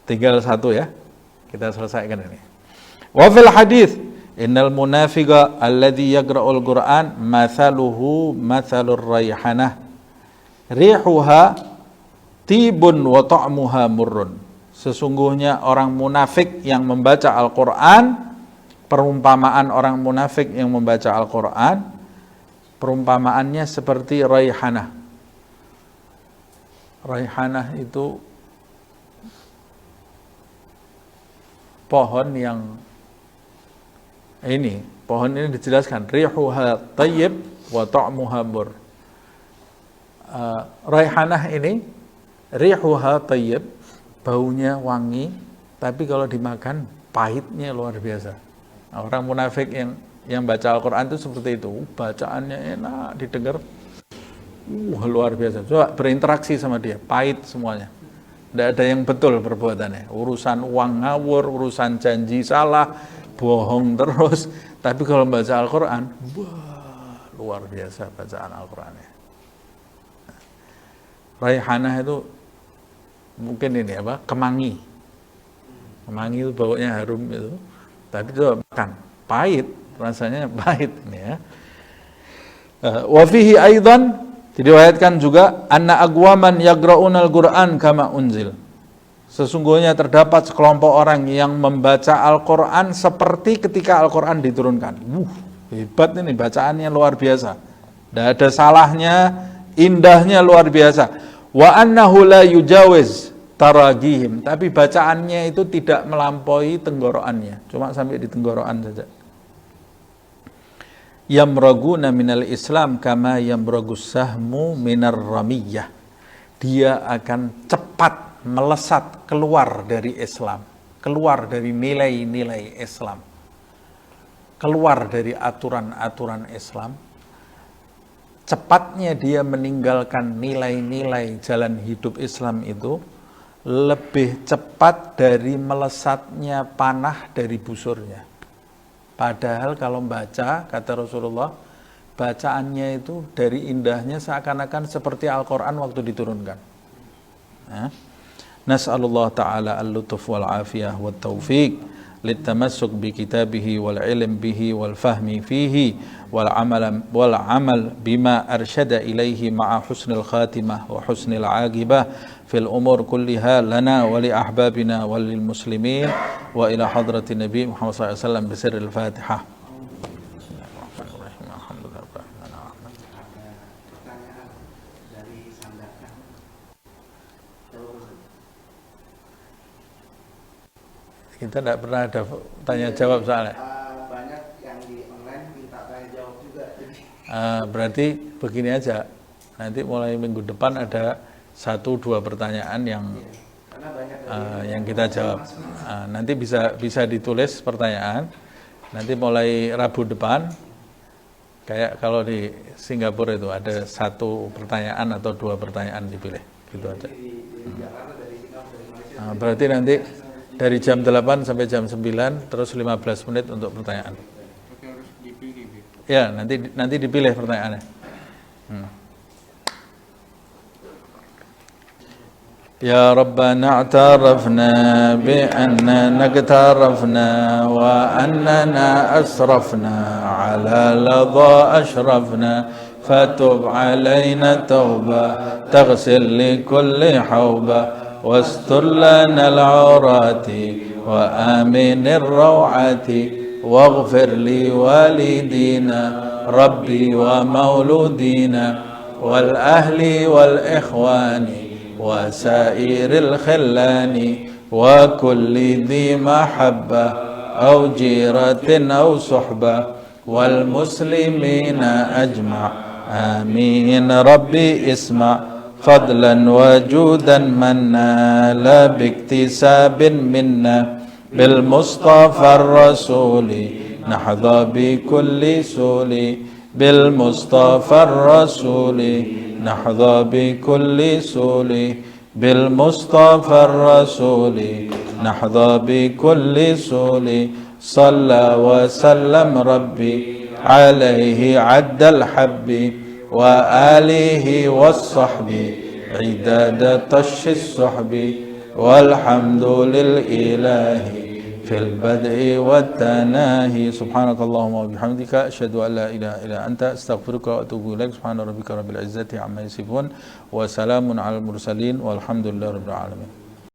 Tinggal satu ya, kita selesaikan ini. Wa fil hadis, innal munafiqa alladhi yaqra'ul Qur'an mathaluhu mathalur raihanah rihuha tibun wa ta'muha murrun. Sesungguhnya orang munafik yang membaca Al-Qur'an, perumpamaan orang munafik yang membaca Al-Qur'an, perumpamaannya seperti raihanah. Raihanah itu pohon yang pohon ini dijelaskan rihuha tayyib wa ta'muha mur. Raihanah ini rihuha tayyib, baunya wangi, tapi kalau dimakan pahitnya luar biasa. Orang munafik yang baca Al-Qur'an itu seperti itu, bacaannya enak didengar, luar biasa. Coba berinteraksi sama dia, pahit semuanya. Tidak ada yang betul perbuatannya. Urusan uang ngawur, urusan janji salah, bohong terus. Tapi kalau baca Al-Quran, luar biasa bacaan Al-Qurannya. Raihanah itu mungkin ini apa? Kemangi. Kemangi itu baunya harum itu. Tapi coba makan, pahit, rasanya pahit ini ya. Wa fihi aidan, diriwayatkan juga anna aqwaman yaqra'unal Qur'an kama unzil. Sesungguhnya terdapat sekelompok orang yang membaca Al-Qur'an seperti ketika Al-Qur'an diturunkan. Hebat ini, bacaannya luar biasa. Tidak ada salahnya, indahnya luar biasa. Wa annahu la yujawiz taragihim, tapi bacaannya itu tidak melampaui tenggorokannya, cuma sampai di tenggorokan saja. Yamraguna minal Islam kama yamragus sahmu minar ramiyah. Dia akan cepat melesat keluar dari Islam, keluar dari nilai-nilai Islam, keluar dari aturan-aturan Islam. Cepatnya dia meninggalkan nilai-nilai jalan hidup Islam itu lebih cepat dari melesatnya panah dari busurnya. Padahal kalau membaca, kata Rasulullah, bacaannya itu dari indahnya seakan-akan seperti Al-Quran waktu diturunkan. Nas'alullah ta'ala al-lutuf wal-afiyah wal-taufiq litamassuk bi kitabihi wal-ilm bihi wal-fahmi fihi wal-amal bima arsyada ilaihi ma'a husnil khatimah wa husnil aqibah fil umur kulliha lana wa li ahbabina wa lil muslimin wa ila hadratin Nabi Muhammad SAW bisirril Fatihah. Kita tidak pernah ada tanya jawab soalnya. Banyak yang di online minta tanya jawab juga. Berarti begini aja, nanti mulai minggu depan ada 1-2 pertanyaan yang kita jawab. Nanti bisa ditulis pertanyaan. Nanti mulai Rabu depan, kayak kalau di Singapura itu ada 1 pertanyaan atau 2 pertanyaan dipilih, gitu aja. Berarti nanti dari jam 8 sampai jam 9, terus 15 menit untuk pertanyaan. Ya, nanti dipilih pertanyaannya. Ya Rabbana a'tarafna bi annana naqtarafna wa annana asrafna ala ladha ashrafna fatub alaina tauba taghsil li kulli hauba واستر لنا العورات وآمن الروعات واغفر لوالدينا ربي ومولودينا والأهل والإخوان وسائر الخلان وكل ذي محبة أو جيرة أو صحبة والمسلمين أجمع آمين ربي اسمع فضلا وجودا منا لا باكتساب منا بالمصطفى الرسول نحظى بكل سول بالمصطفى الرسول نحظى بكل سول بالمصطفى الرسول نحظى بكل سول صلى وسلم ربي عليه عد الحب وآله والصحب عداد طش الصحب والحمد للإله في البدء والتناهي سبحانك اللهم وبحمدك أشهد أن لا إله إلا أنت أستغفرك وأتوب إليك سبحان ربك رب العزة عما يصفون وسلام على المرسلين والحمد لله رب العالمين.